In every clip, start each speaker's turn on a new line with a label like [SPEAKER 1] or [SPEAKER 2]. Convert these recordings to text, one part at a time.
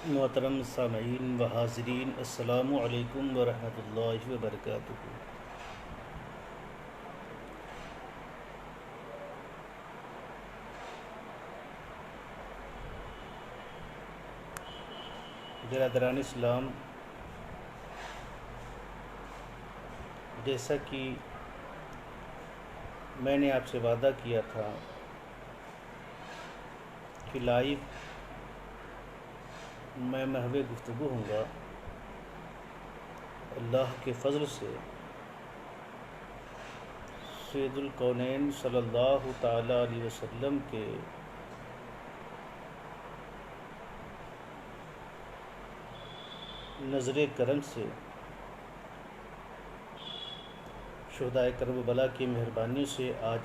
[SPEAKER 1] محترم سامعین و حاضرین، السلام علیکم ورحمۃ اللہ وبرکاتہ۔ برادران اسلام، جیسا کہ میں نے آپ سے وعدہ کیا تھا کہ لائیو میں محو گفتگو ہوں گا، اللہ کے فضل سے سید الکونین صلی اللہ تعالیٰ علیہ وسلم کے نظر کرم سے، شہدائے کرب بلا کی مہربانی سے آج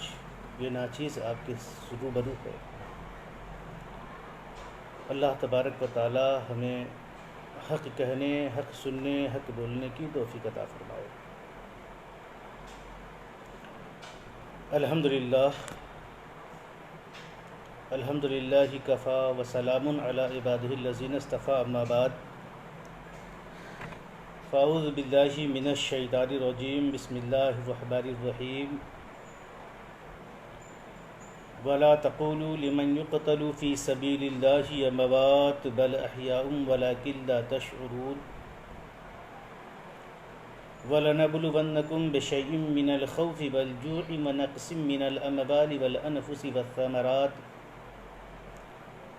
[SPEAKER 1] یہ ناچیز آپ کے روبرو ہے۔ اللہ تبارک و تعالی ہمیں حق کہنے، حق سننے، حق بولنے کی توفیق عطا فرمائے۔ الحمدللہ الحمدللہ کفا وسلام علی عبادہ الذین اصطفیٰ، اما بعد فاعوذ باللہ من الشیطان الرجیم، بسم اللہ الرحمن الرحیم۔ ولا تقولوا لمن يقتل في سبيل الله اموات بل احياء ولكن لا تشعرون ولنبلونكم بشيء من الخوف والجوع ونقص من الاموال والانفس والثمرات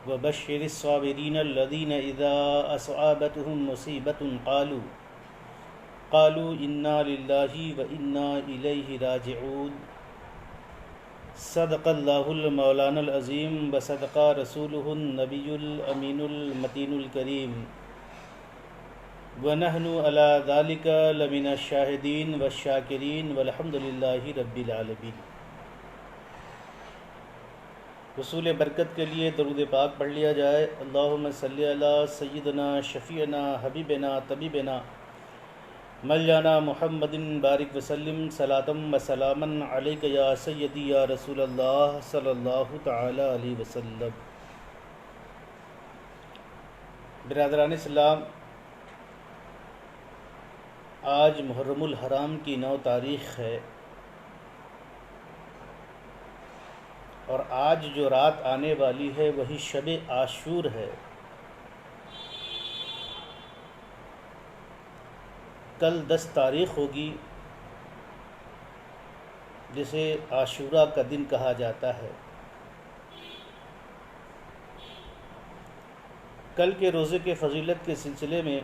[SPEAKER 1] وبشر الصابرين الذين اذا اصابتهم مصيبة قالوا انا لله وانا اليه راجعون۔ صدق اللہ المولانا العظیم وصدق رسولہ النبی الامین المتین الکریم، ونحن علی ذلک لمن الشاہدین والشاکرین والحمد للہ رب العالمین۔ حصول برکت کے لیے درود پاک پڑھ لیا جائے۔ اللہم صلی علی سیدنا شفیعنا حبیبنا طبیبنا مولانا محمد بارک وسلم، صلاۃ و سلاما علیک یا سیدی یا رسول اللہ صلی اللہ تعالی علیہ وسلم۔ برادران اسلام، آج محرم الحرام کی 9 تاریخ ہے، اور آج جو رات آنے والی ہے وہی شب عاشور ہے۔ کل 10 تاریخ ہوگی، جسے عاشورہ کا دن کہا جاتا ہے۔ کل کے روزے کے فضیلت کے سلسلے میں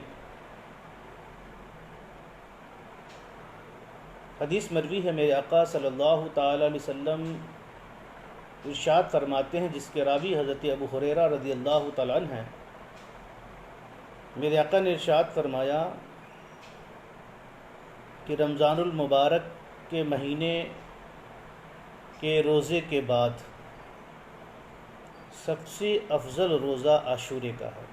[SPEAKER 1] حدیث مروی ہے، میرے آقا صلی اللہ تعالی علیہ وسلم ارشاد فرماتے ہیں، جس کے راوی حضرت ابو ہریرہ رضی اللہ تعالی عنہ ہیں۔ میرے آقا نے ارشاد فرمایا کہ رمضان المبارک کے مہینے کے روزے کے بعد سب سے افضل روزہ عاشورے کا ہے،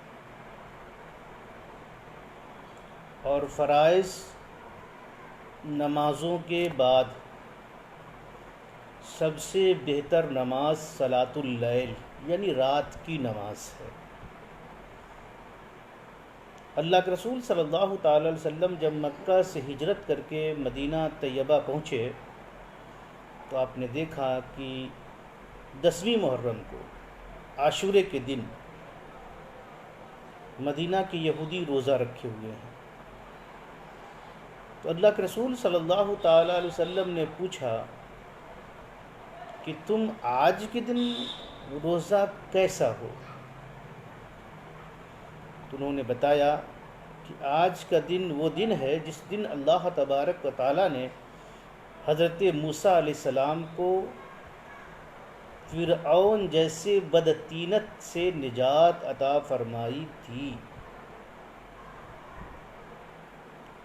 [SPEAKER 1] اور فرائض نمازوں کے بعد سب سے بہتر نماز صلاۃ اللیل یعنی رات کی نماز ہے۔ اللہ کے رسول صلی اللہ تعالی علیہ وسلم جب مکہ سے ہجرت کر کے مدینہ طیبہ پہنچے تو آپ نے دیکھا کہ 10ویں محرم کو، عاشورے کے دن، مدینہ کے یہودی روزہ رکھے ہوئے ہیں۔ تو اللہ کے رسول صلی اللہ تعالی علیہ وسلم نے پوچھا کہ تم آج کے دن روزہ کیسا ہو؟ تو انہوں نے بتایا کہ آج کا دن وہ دن ہے جس دن اللہ تبارک و تعالیٰ نے حضرت موسیٰ علیہ السلام کو فرعون جیسے بدطینت سے نجات عطا فرمائی تھی۔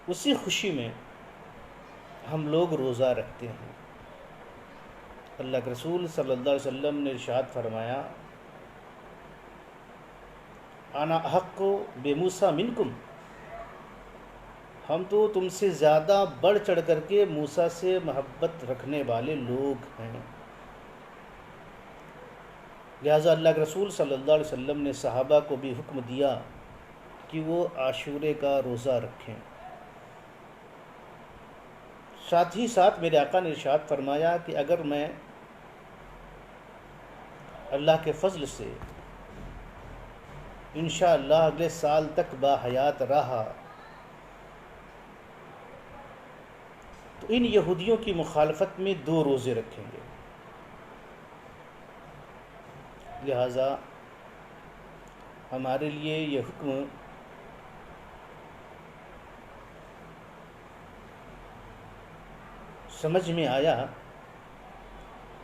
[SPEAKER 1] اسی خوشی میں ہم لوگ روزہ رکھتے ہیں۔ اللہ کے رسول صلی اللہ علیہ وسلم نے ارشاد فرمایا، انا احق بموسیٰ منکم، ہم تو تم سے زیادہ بڑھ چڑھ کر کے موسیٰ سے محبت رکھنے والے لوگ ہیں۔ لہٰذا اللہ کے رسول صلی اللہ علیہ وسلم نے صحابہ کو بھی حکم دیا کہ وہ عاشورے کا روزہ رکھیں۔ ساتھ ہی ساتھ میرے آقا نے ارشاد فرمایا کہ اگر میں اللہ کے فضل سے انشاءاللہ اگلے سال تک باحیات رہا تو ان یہودیوں کی مخالفت میں 2 روزے رکھیں گے۔ لہٰذا ہمارے لیے یہ حکم سمجھ میں آیا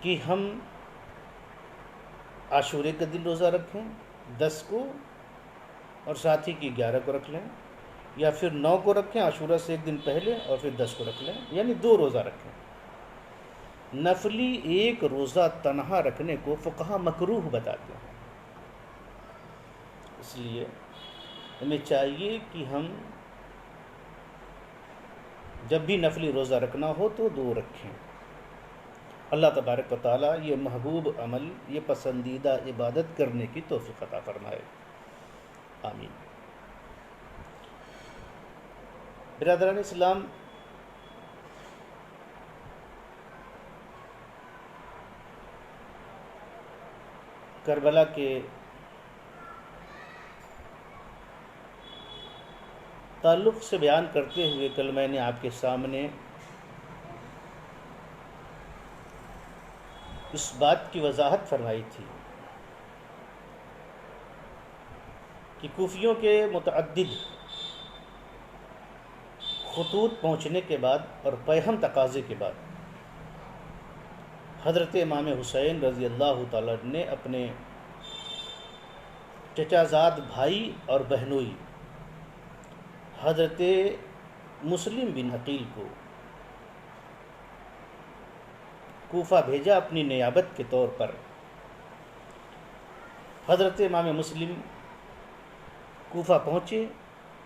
[SPEAKER 1] کہ ہم عاشورے کے دن روزہ رکھیں 10 کو، اور ساتھی کی 11 کو رکھ لیں، یا پھر 9 کو رکھیں عاشورہ سے ایک دن پہلے، اور پھر 10 کو رکھ لیں، یعنی 2 روزہ رکھیں۔ نفلی ایک روزہ تنہا رکھنے کو فقہا مکروہ بتاتے ہیں، اس لیے ہمیں چاہیے کہ ہم جب بھی نفلی روزہ رکھنا ہو تو 2 رکھیں۔ اللہ تبارک و تعالیٰ یہ محبوب عمل، یہ پسندیدہ عبادت کرنے کی توفیق عطا فرمائے، آمین۔ برادران اسلام، کربلا کے تعلق سے بیان کرتے ہوئے کل میں نے آپ کے سامنے اس بات کی وضاحت فرمائی تھی کہ کوفیوں کے متعدد خطوط پہنچنے کے بعد اور پیہم تقاضے کے بعد حضرت امام حسین رضی اللہ تعالیٰ نے اپنے چچا زاد بھائی اور بہنوئی حضرت مسلم بن عقیل کو کوفہ بھیجا اپنی نیابت کے طور پر۔ حضرت امام مسلم کوفہ پہنچے،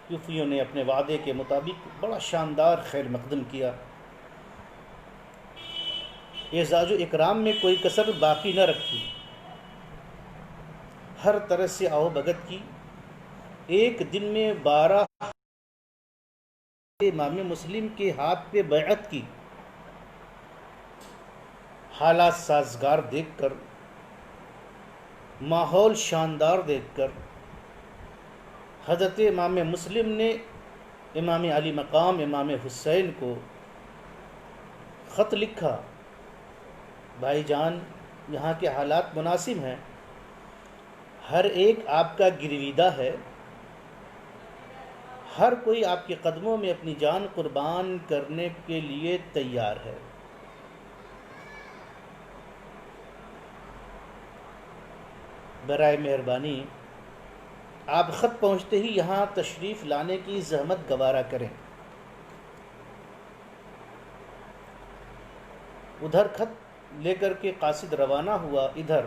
[SPEAKER 1] کوفیوں نے اپنے وعدے کے مطابق بڑا شاندار خیر مقدم کیا، اعزاز و اکرام میں کوئی کسر باقی نہ رکھی، ہر طرح سے آؤ بھگت کی۔ ایک دن میں 12 امام مسلم کے ہاتھ پہ بیعت کی۔ حالات سازگار دیکھ کر، ماحول شاندار دیکھ کر حضرت امام مسلم نے امام علی مقام امام حسین کو خط لکھا، بھائی جان یہاں کے حالات مناسب ہیں، ہر ایک آپ کا گرویدہ ہے، ہر کوئی آپ کے قدموں میں اپنی جان قربان کرنے کے لیے تیار ہے۔ برائے مہربانی آپ خط پہنچتے ہی یہاں تشریف لانے کی زحمت گوارا کریں۔ ادھر خط لے کر کے قاصد روانہ ہوا، ادھر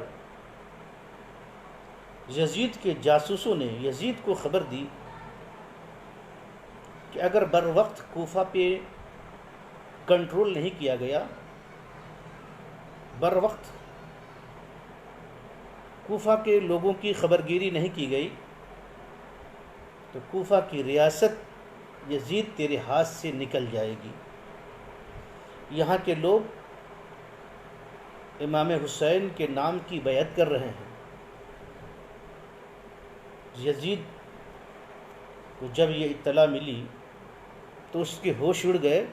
[SPEAKER 1] یزید کے جاسوسوں نے یزید کو خبر دی کہ اگر بر وقت کوفہ پہ کنٹرول نہیں کیا گیا، بر وقت کوفہ کے لوگوں کی خبرگیری نہیں کی گئی تو کوفہ کی ریاست یزید تیرے ہاتھ سے نکل جائے گی۔ یہاں کے لوگ امام حسین کے نام کی بیعت کر رہے ہیں۔ یزید کو جب یہ اطلاع ملی تو اس کے ہوش اڑ گئے،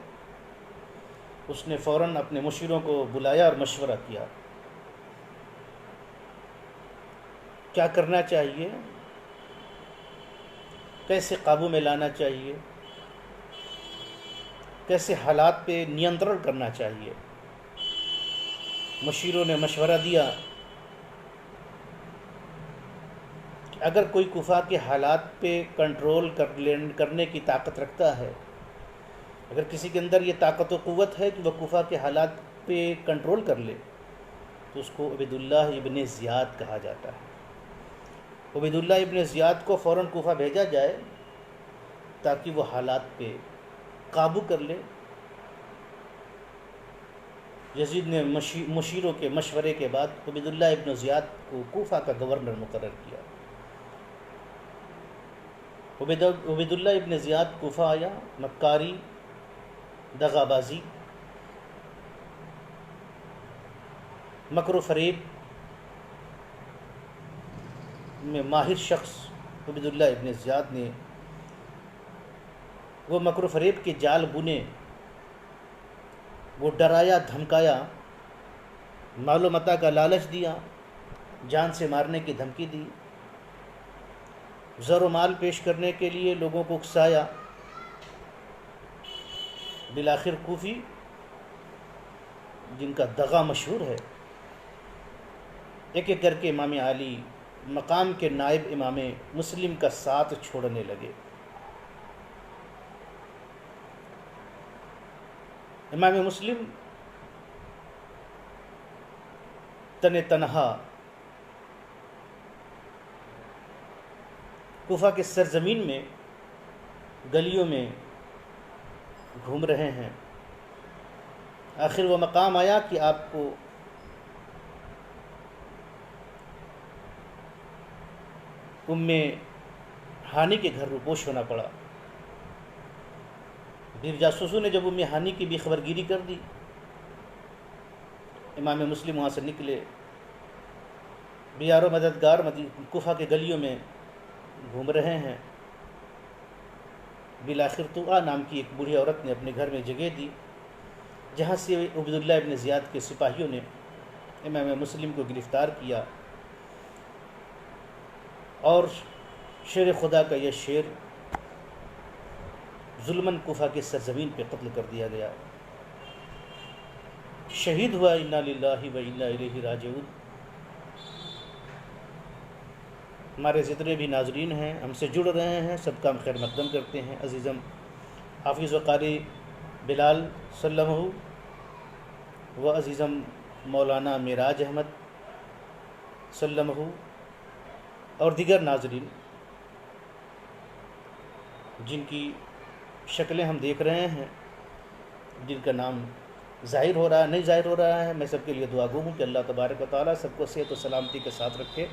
[SPEAKER 1] اس نے فوراً اپنے مشیروں کو بلایا اور مشورہ کیا، کیا کرنا چاہیے، کیسے قابو میں لانا چاہیے، کیسے حالات پہ نینترن کرنا چاہیے۔ مشیروں نے مشورہ دیا کہ اگر کوئی کوفہ کے حالات پہ کنٹرول کرنے کی طاقت رکھتا ہے، اگر کسی کے اندر یہ طاقت و قوت ہے کہ وہ کوفہ کے حالات پہ کنٹرول کر لے، تو اس کو عبید اللہ ابن زیاد کہا جاتا ہے۔ عبید اللہ ابن زیاد کو فوراً کوفہ بھیجا جائے تاکہ وہ حالات پہ قابو کر لے۔ یزید نے مشیروں کے مشورے کے بعد عبید اللہ ابن زیاد کو کوفہ کا گورنر مقرر کیا۔ عبید اللہ ابن زیاد کوفہ آیا، مکاری، دغا بازی، مکر و فریب میں ماہر شخص عبید اللہ ابن زیاد نے وہ مکر و فریب کے جال بنے، وہ ڈرایا دھمکایا، مال و متاع کا لالچ دیا، جان سے مارنے کی دھمکی دی، زر و مال پیش کرنے کے لیے لوگوں کو اکسایا۔ بالآخر کوفی جن کا دغا مشہور ہے، ایک ایک کر کے امام علی مقام کے نائب امام مسلم کا ساتھ چھوڑنے لگے۔ امام مسلم تنہا کوفہ کے سرزمین میں گلیوں میں گھوم رہے ہیں۔ آخر وہ مقام آیا کہ آپ کو ام ہانی کے گھر روپوش ہونا پڑا۔ پھر جاسوسوں نے جب ام ہانی کی بھی خبرگیری کر دی، امام مسلم وہاں سے نکلے، بیار و مددگار کوفہ کے گلیوں میں گھوم رہے ہیں۔ بالآخر طوعا نام کی ایک بوڑھی عورت نے اپنے گھر میں جگہ دی، جہاں سے عبید اللہ ابن زیاد کے سپاہیوں نے امام مسلم کو گرفتار کیا اور شیر خدا کا یہ شیر ظلماً کوفہ کے سرزمین پہ قتل کر دیا گیا، شہید ہوا۔ انا للہ و انا الیہ راجعون۔ ہمارے جتنے بھی ناظرین ہیں، ہم سے جڑ رہے ہیں، سب کا ہم خیر مقدم کرتے ہیں۔ عزیزم حافظ و قاری بلال سلمہ و عزیزم مولانا معراج احمد سلمہ اور دیگر ناظرین جن کی شکلیں ہم دیکھ رہے ہیں، جن کا نام ظاہر ہو رہا ہے نہیں ظاہر ہو رہا ہے، میں سب کے لیے دعا گو ہوں کہ اللہ تبارک و تعالیٰ سب کو صحت و سلامتی کے ساتھ رکھے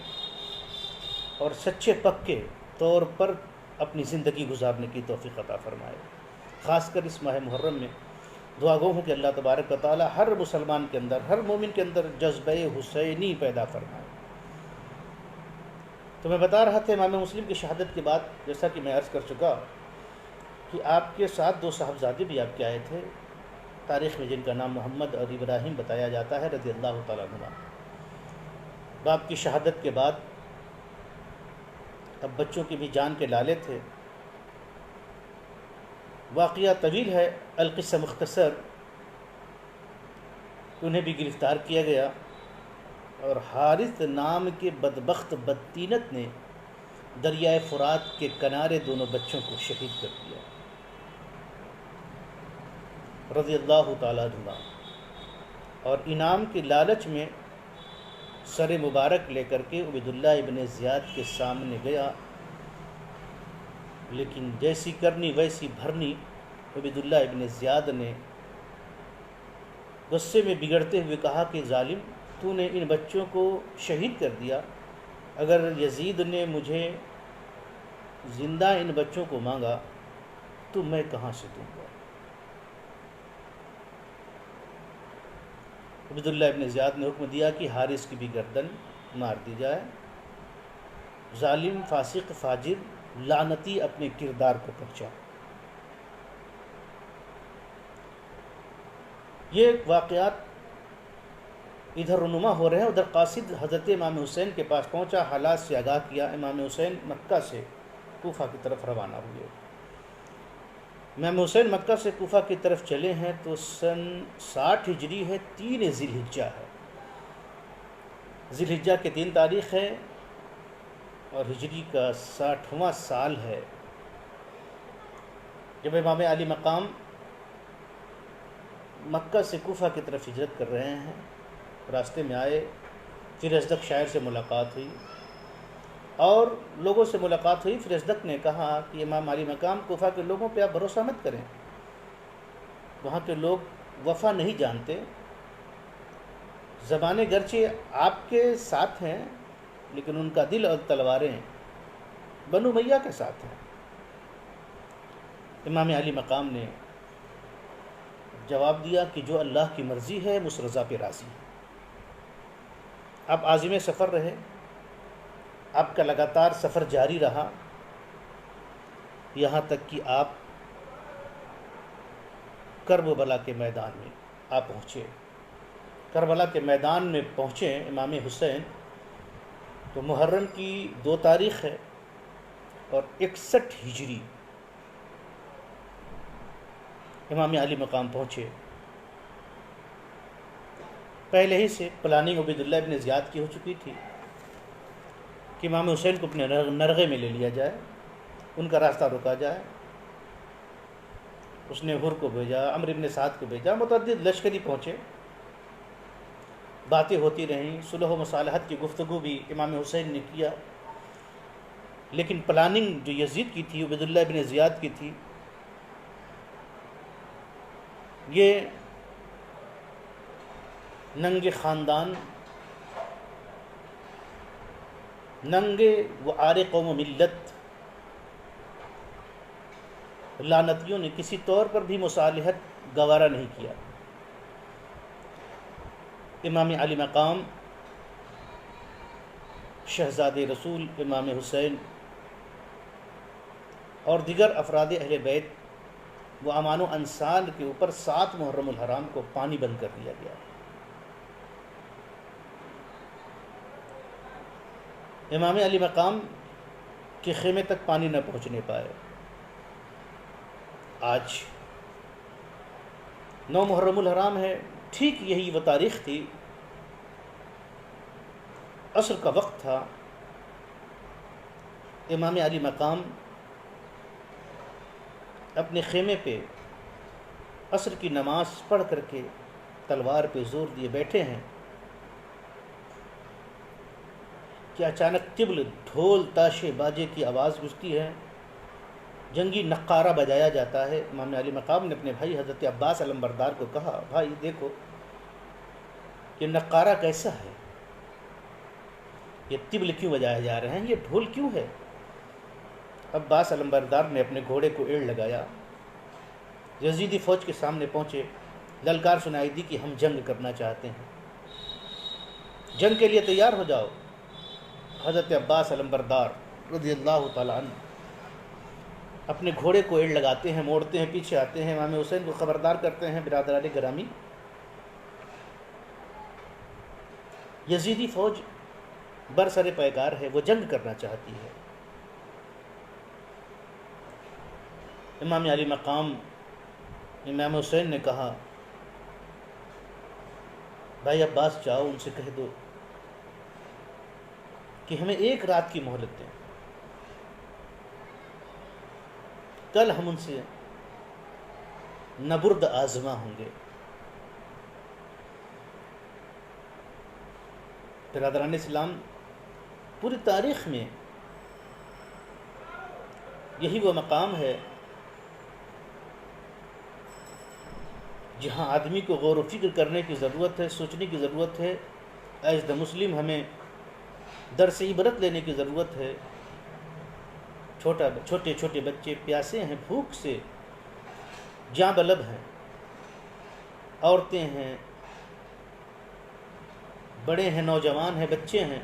[SPEAKER 1] اور سچے پکے طور پر اپنی زندگی گزارنے کی توفیق عطا فرمائے۔ خاص کر اس ماہ محرم میں دعا گو ہوں کہ اللہ تبارک و تعالیٰ ہر مسلمان کے اندر، ہر مومن کے اندر جذبہ حسینی پیدا فرمائے۔ تو میں بتا رہا تھا امام مسلم کی شہادت کے بعد، جیسا کہ میں عرض کر چکا کہ آپ کے ساتھ دو صاحبزادے بھی آپ کے آئے تھے تاریخ میں، جن کا نام محمد اور ابراہیم بتایا جاتا ہے رضی اللہ تعالیٰ عنہ۔ باپ کی شہادت کے بعد اب بچوں کی بھی جان کے لالے تھے۔ واقعہ طویل ہے، القصہ مختصر۔ انہیں بھی گرفتار کیا گیا اور حارث نام کے بدبخت بدتینت نے دریائے فرات کے کنارے دونوں بچوں کو شہید کر دیا رضی اللہ تعالیٰ عنہ، اور انعام کی لالچ میں سر مبارک لے کر کے عبید اللہ ابن زیاد کے سامنے گیا، لیکن جیسی کرنی ویسی بھرنی۔ عبید اللہ ابن زیاد نے غصے میں بگڑتے ہوئے کہا کہ ظالم، تو نے ان بچوں کو شہید کر دیا، اگر یزید نے مجھے زندہ ان بچوں کو مانگا تو میں کہاں سے دوں گا؟ عبید اللہ ابن زیاد نے حکم دیا کہ حارث کی بھی گردن مار دی جائے۔ ظالم، فاسق، فاجر، لعنتی اپنے کردار کو پہنچا۔ یہ واقعات ادھر رونما ہو رہے ہیں، ادھر قاصد حضرت امام حسین کے پاس پہنچا، حالات سے آگاہ کیا۔ امام حسین مکہ سے کوفہ کی طرف روانہ ہوئے۔ امام حسین مکہ سے کوفہ کی طرف چلے ہیں تو سن 60 ہجری ہے، 3 ذی الحجہ ہے۔ ذی الحجہ کے 3 تاریخ ہے اور ہجری کا 60واں سال ہے جب امام علی مقام مکہ سے کوفہ کی طرف ہجرت کر رہے ہیں۔ راستے میں آئے، فرزدق شاعر سے ملاقات ہوئی اور لوگوں سے ملاقات ہوئی۔ فرزدق نے کہا کہ امام علی مقام کوفہ کے لوگوں پہ آپ بھروسہ مت کریں، وہاں کے لوگ وفا نہیں جانتے، زبانیں گرچہ آپ کے ساتھ ہیں لیکن ان کا دل اور تلواریں بنو امیہ کے ساتھ ہیں۔ امام علی مقام نے جواب دیا کہ جو اللہ کی مرضی ہے اس رضا پہ راضی ہے۔ آپ عازم سفر رہے، آپ کا لگاتار سفر جاری رہا، یہاں تک کہ آپ کربلا کے میدان میں آپ پہنچے۔ کربلا کے میدان میں پہنچے امام حسین تو محرم کی 2 تاریخ ہے اور 61 ہجری امام علی مقام پہنچے۔ پہلے ہی سے پلاننگ عبیداللہ ابن زیاد کی ہو چکی تھی کہ امام حسین کو اپنے نرغے میں لے لیا جائے، ان کا راستہ روکا جائے۔ اس نے حر کو بھیجا، عمرو ابن سعد کو بھیجا، متعدد لشکری پہنچے، باتیں ہوتی رہیں، صلح و مصالحت کی گفتگو بھی امام حسین نے کیا، لیکن پلاننگ جو یزید کی تھی، عبیداللہ ابن زیاد کی تھی، یہ ننگے خاندان، ننگے و عار قوم و ملت لعنتیوں نے کسی طور پر بھی مصالحت گوارا نہیں کیا۔ امام علی مقام، شہزادے رسول امام حسین اور دیگر افراد اہل بیت و امان و انصار کے اوپر 7 محرم الحرام کو پانی بند کر دیا گیا۔ امام علی مقام کے خیمے تک پانی نہ پہنچنے پائے۔ آج 9 محرم الحرام ہے، ٹھیک یہی وہ تاریخ تھی، عصر کا وقت تھا۔ امام علی مقام اپنے خیمے پہ عصر کی نماز پڑھ کر کے تلوار پہ زور دیے بیٹھے ہیں کہ اچانک طبل، ڈھول، تاشے، باجے کی آواز گونجتی ہے، جنگی نقارہ بجایا جاتا ہے۔ امام علی مقام نے اپنے بھائی حضرت عباس علمبردار کو کہا، بھائی دیکھو یہ نقارہ کیسا ہے، یہ طبل کیوں بجائے جا رہے ہیں، یہ ڈھول کیوں ہے؟ عباس علمبردار نے اپنے گھوڑے کو ایڑ لگایا، یزیدی فوج کے سامنے پہنچے، للکار سنائی دی کہ ہم جنگ کرنا چاہتے ہیں، جنگ کے لیے تیار ہو جاؤ۔ حضرت عباس علمبردار رضی اللہ تعالیٰ عنہ اپنے گھوڑے کو ایڑ لگاتے ہیں، موڑتے ہیں، پیچھے آتے ہیں، امام حسین کو خبردار کرتے ہیں، برادران گرامی یزیدی فوج برسر پیکار ہے، وہ جنگ کرنا چاہتی ہے۔ امام علی مقام امام حسین نے کہا، بھائی عباس جاؤ ان سے کہہ دو کہ ہمیں 1 رات کی مہلت دیں، کل ہم ان سے نبرد آزما ہوں گے۔ برادران اسلام، پوری تاریخ میں یہی وہ مقام ہے جہاں آدمی کو غور و فکر کرنے کی ضرورت ہے، سوچنے کی ضرورت ہے، ایز دا مسلم ہمیں درس عبرت لینے کی ضرورت ہے۔ چھوٹے چھوٹے بچے پیاسے ہیں، بھوک سے جاں بلب ہیں، عورتیں ہیں، بڑے ہیں، نوجوان ہیں، بچے ہیں،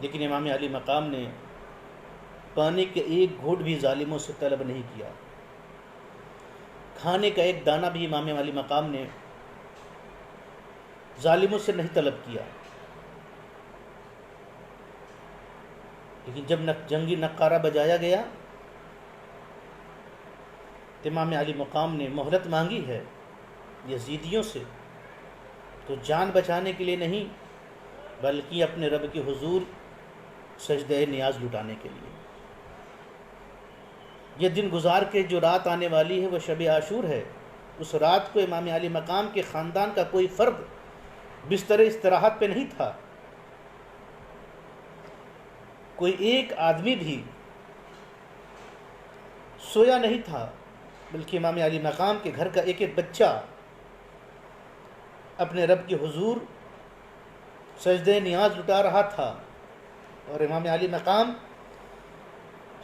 [SPEAKER 1] لیکن امام علی مقام نے پانی کے 1 گھونٹ بھی ظالموں سے طلب نہیں کیا، کھانے کا 1 دانہ بھی امام علی مقام نے ظالموں سے نہیں طلب کیا۔ لیکن جب جنگی نقارہ بجایا گیا تو امام علی مقام نے مہلت مانگی ہے یزیدیوں سے، تو جان بچانے کے لیے نہیں بلکہ اپنے رب کے حضور سجدہ نیاز لٹانے کے لیے۔ یہ دن گزار کے جو رات آنے والی ہے وہ شب عاشور ہے، اس رات کو امام علی مقام کے خاندان کا کوئی فرد بستر استراحت پہ نہیں تھا، کوئی 1 آدمی بھی سویا نہیں تھا، بلکہ امام علی مقام کے گھر کا 1 بچہ اپنے رب کے حضور سجدہ نیاز لٹا رہا تھا، اور امام علی مقام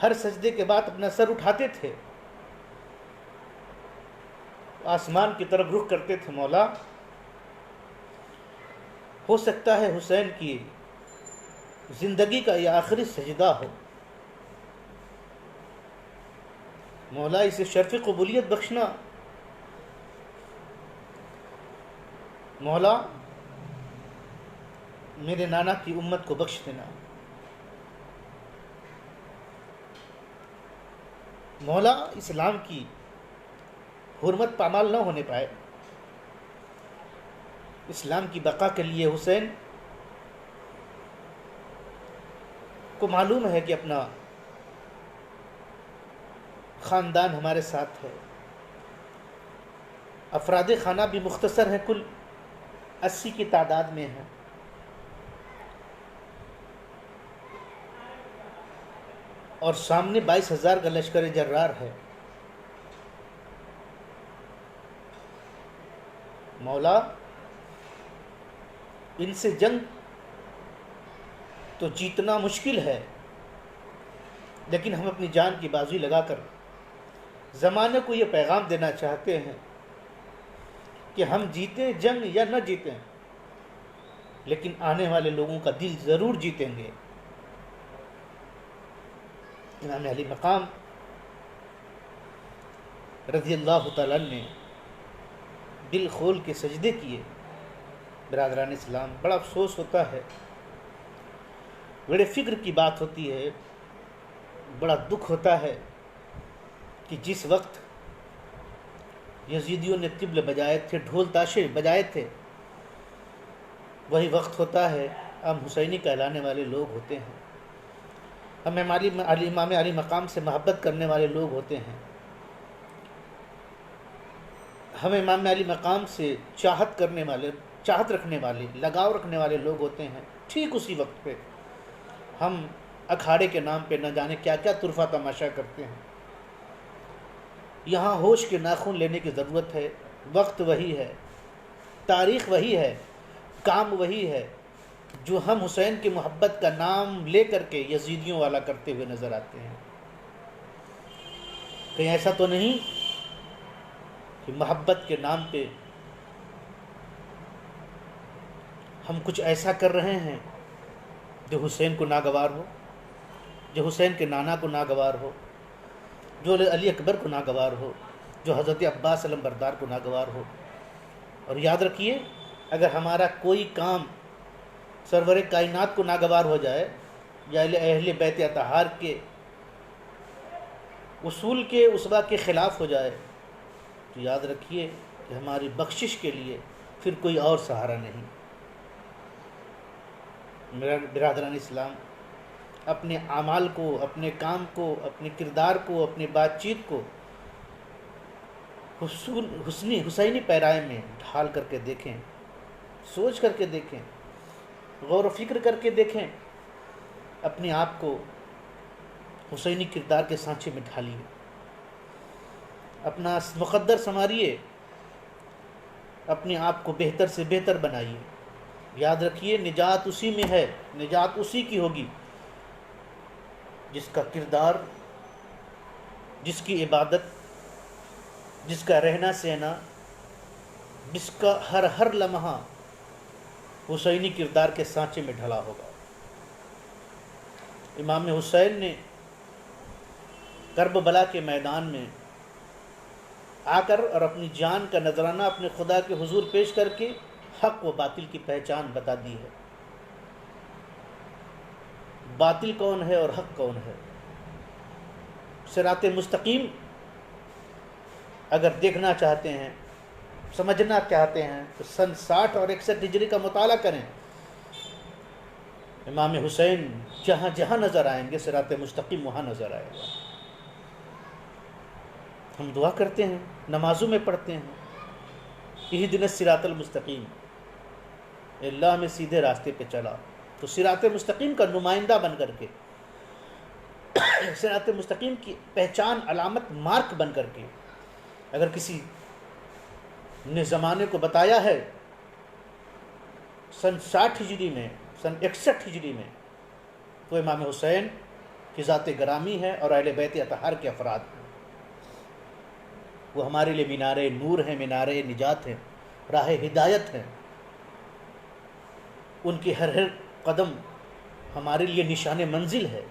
[SPEAKER 1] ہر سجدے کے بعد اپنا سر اٹھاتے تھے آسمان کی طرف رخ کرتے تھے، مولا ہو سکتا ہے حسین کی زندگی کا یہ آخری سجدہ ہو، مولا اسے شرف قبولیت بخشنا، مولا میرے نانا کی امت کو بخش دینا، مولا اسلام کی حرمت پامال نہ ہونے پائے۔ اسلام کی بقا کے لیے حسین کو معلوم ہے کہ اپنا خاندان ہمارے ساتھ ہے، افراد خانہ بھی مختصر ہیں، کل 80 کی تعداد میں ہیں، اور سامنے 22,000 کا لشکر جرار ہے۔ مولا ان سے جنگ تو جیتنا مشکل ہے، لیکن ہم اپنی جان کی بازی لگا کر زمانے کو یہ پیغام دینا چاہتے ہیں کہ ہم جیتیں جنگ یا نہ جیتیں، لیکن آنے والے لوگوں کا دل ضرور جیتیں گے۔ امام علی مقام رضی اللہ تعالیٰ نے دل کھول کے سجدے کیے۔ برادران اسلام، بڑا افسوس ہوتا ہے، بڑے فکر کی بات ہوتی ہے، بڑا دکھ ہوتا ہے کہ جس وقت یزیدیوں نے طبل بجائے تھے، ڈھول تاشے بجائے تھے، وہی وقت ہوتا ہے ہم حسینی کہلانے والے لوگ ہوتے ہیں، ہم امام علی مقام سے محبت کرنے والے لوگ ہوتے ہیں، ہم امام علی مقام سے چاہت رکھنے والے، لگاؤ رکھنے والے لوگ ہوتے ہیں۔ ٹھیک اسی وقت پہ ہم اکھاڑے کے نام پہ نہ جانے کیا کیا طرفہ تماشا کرتے ہیں۔ یہاں ہوش کے ناخن لینے کی ضرورت ہے، وقت وہی ہے، تاریخ وہی ہے، کام وہی ہے، جو ہم حسین کی محبت کا نام لے کر کے یزیدیوں والا کرتے ہوئے نظر آتے ہیں۔ کہیں ایسا تو نہیں کہ محبت کے نام پہ ہم کچھ ایسا کر رہے ہیں جو حسین کو ناگوار ہو، جو حسین کے نانا کو ناگوار ہو، جو علی اکبر کو ناگوار ہو، جو حضرت عباس علم بردار کو ناگوار ہو۔ اور یاد رکھیے، اگر ہمارا کوئی کام سرور کائنات کو ناگوار ہو جائے یا اہل بیت اطہار کے اصول کے اسوہ کے خلاف ہو جائے، تو یاد رکھیے کہ ہماری بخشش کے لیے پھر کوئی اور سہارا نہیں۔ برادران اسلام، اپنے اعمال کو، اپنے کام کو، اپنے کردار کو، اپنی بات چیت کو حسینی پیرائے میں ڈھال کر کے دیکھیں، سوچ کر کے دیکھیں، غور و فکر کر کے دیکھیں، اپنے آپ کو حسینی کردار کے سانچے میں ڈھالیے، اپنا مقدر سنواریے، اپنے آپ کو بہتر سے بہتر بنائیے۔ یاد رکھیے، نجات اسی میں ہے، نجات اسی کی ہوگی جس کا کردار، جس کی عبادت، جس کا رہنا سہنا، جس کا ہر لمحہ حسینی کردار کے سانچے میں ڈھلا ہوگا۔ امام حسین نے کربلا کے میدان میں آ کر اور اپنی جان کا نذرانہ اپنے خدا کے حضور پیش کر کے حق و باطل کی پہچان بتا دی ہے۔ باطل کون ہے اور حق کون ہے؟ صراط مستقیم اگر دیکھنا چاہتے ہیں، سمجھنا چاہتے ہیں تو سن 60 اور 61 ہجری کا مطالعہ کریں۔ امام حسین جہاں جہاں نظر آئیں گے، صراط مستقیم وہاں نظر آئے گا۔ ہم دعا کرتے ہیں، نمازوں میں پڑھتے ہیں، اہدنا الصراط المستقیم، اللہ میں سیدھے راستے پہ چلا۔ تو صراط مستقیم کا نمائندہ بن کر کے، صراط مستقیم کی پہچان، علامت، مارک بن کر کے، اگر کسی نے زمانے کو بتایا ہے سن 60 ہجری میں، سن 61 ہجری میں، تو امام حسین کی ذات گرامی ہے اور اہل بیت اطہار کے افراد ہیں۔ وہ ہمارے لیے مینار نور ہیں، مینار نجات ہیں، راہ ہدایت ہیں۔ ان کی ہر قدم ہمارے لیے نشان منزل ہے۔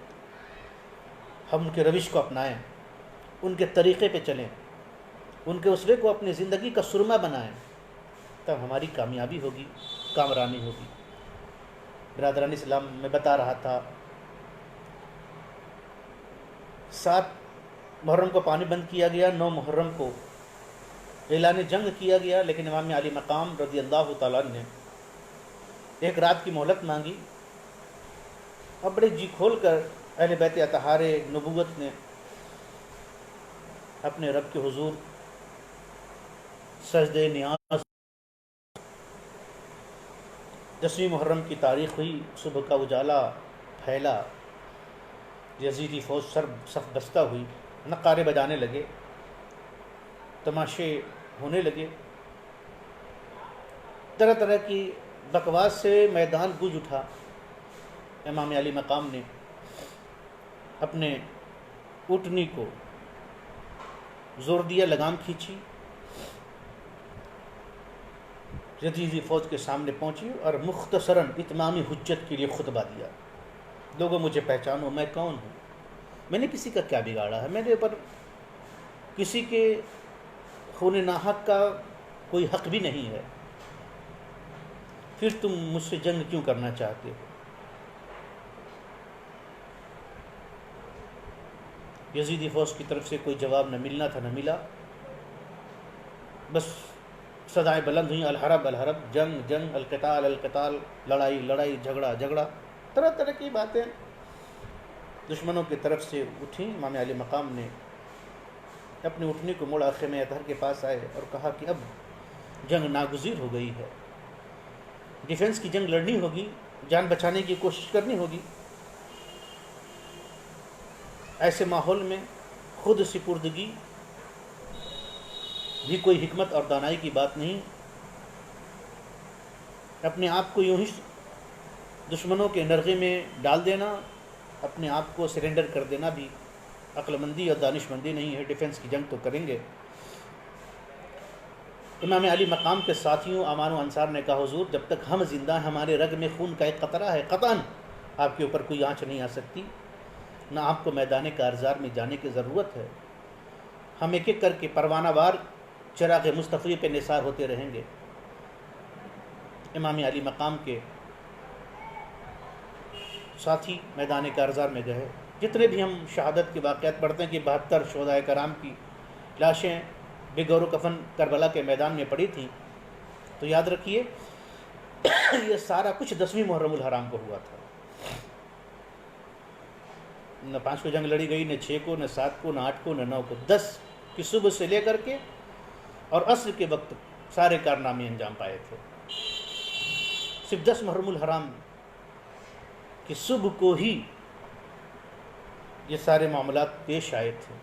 [SPEAKER 1] ہم ان کے روش کو اپنائیں، ان کے طریقے پہ چلیں، ان کے اسوے کو اپنی زندگی کا سرما بنائیں، تب ہماری کامیابی ہوگی، کامرانی ہوگی۔ برادران اسلام میں بتا رہا تھا، 7 محرم کو پانی بند کیا گیا، 9 محرم کو اعلان جنگ کیا گیا، لیکن امام علی مقام رضی اللہ تعالیٰ عنہ نے ایک رات کی مہلت مانگی، اور بڑے جی کھول کر اہل بیت اطہار نبوت نے اپنے رب کے حضور سجدے نیاز۔ 10ویں محرم کی تاریخ ہوئی، صبح کا اجالا پھیلا، یزیدی فوج صف بستہ ہوئی، نقارے بجانے لگے، تماشے ہونے لگے، طرح طرح کی بکواس سے میدان گونج اٹھا۔ امام علی مقام نے اپنے اونٹنی کو زور دیا، لگام کھینچی، یزیدی فوج کے سامنے پہنچی اور مختصراً اتمامی حجت کے لیے خطبہ دیا۔ لوگوں مجھے پہچانو، میں کون ہوں، میں نے کسی کا کیا بگاڑا ہے، میرے اوپر کسی کے خون ناحق کا کوئی حق بھی نہیں ہے، پھر تم مجھ سے جنگ کیوں کرنا چاہتے ہو؟ یزیدی فوج کی طرف سے کوئی جواب نہ ملنا تھا، نہ ملا، بس صدائیں بلند ہوئیں، الحرب الحرب، جنگ جنگ، القتال القتال، لڑائی لڑائی، جھگڑا جھگڑا، طرح طرح کی باتیں دشمنوں کی طرف سے اٹھیں۔ امام علی مقام نے اپنی اٹھنی کو موڑا، خیمہ اطہر کے پاس آئے اور کہا کہ اب جنگ ناگزیر ہو گئی ہے، ڈیفنس کی جنگ لڑنی ہوگی، جان بچانے کی کوشش کرنی ہوگی۔ ایسے ماحول میں خود سپردگی بھی کوئی حکمت اور دانائی کی بات نہیں، اپنے آپ کو یوں ہی دشمنوں کے نرغے میں ڈال دینا، اپنے آپ کو سرنڈر کر دینا بھی عقل مندی اور دانش مندی نہیں ہے، ڈیفنس کی جنگ تو کریں گے۔ امام علی مقام کے ساتھیوں امان و انصار نے کہا، حضور جب تک ہم زندہ ہیں، ہمارے رگ میں خون کا ایک قطرہ ہے، قطعاً آپ کے اوپر کوئی آنچ نہیں آ سکتی، نہ آپ کو میدان کارزار میں جانے کی ضرورت ہے، ہم ایک ایک کر کے پروانہ وار چراغ مصطفی پہ نثار ہوتے رہیں گے۔ امام علی مقام کے ساتھی میدان کارزار میں گئے۔ جتنے بھی ہم شہادت کے واقعات پڑھتے ہیں کہ 72 شہدائے کرام کی لاشیں بے گور و کفن کربلا کے میدان میں پڑی تھیں، تو یاد رکھیے یہ سارا کچھ 10ویں محرم الحرام کو ہوا تھا۔ نہ 5 کو جنگ لڑی گئی، نہ 6 کو، نہ 7 کو، نہ 8 کو، نہ 9 کو، 10 کی صبح سے لے کر کے اور عصر کے وقت سارے کارنامے انجام پائے تھے۔ صرف 10 محرم الحرام کی صبح کو ہی یہ سارے معاملات پیش آئے تھے۔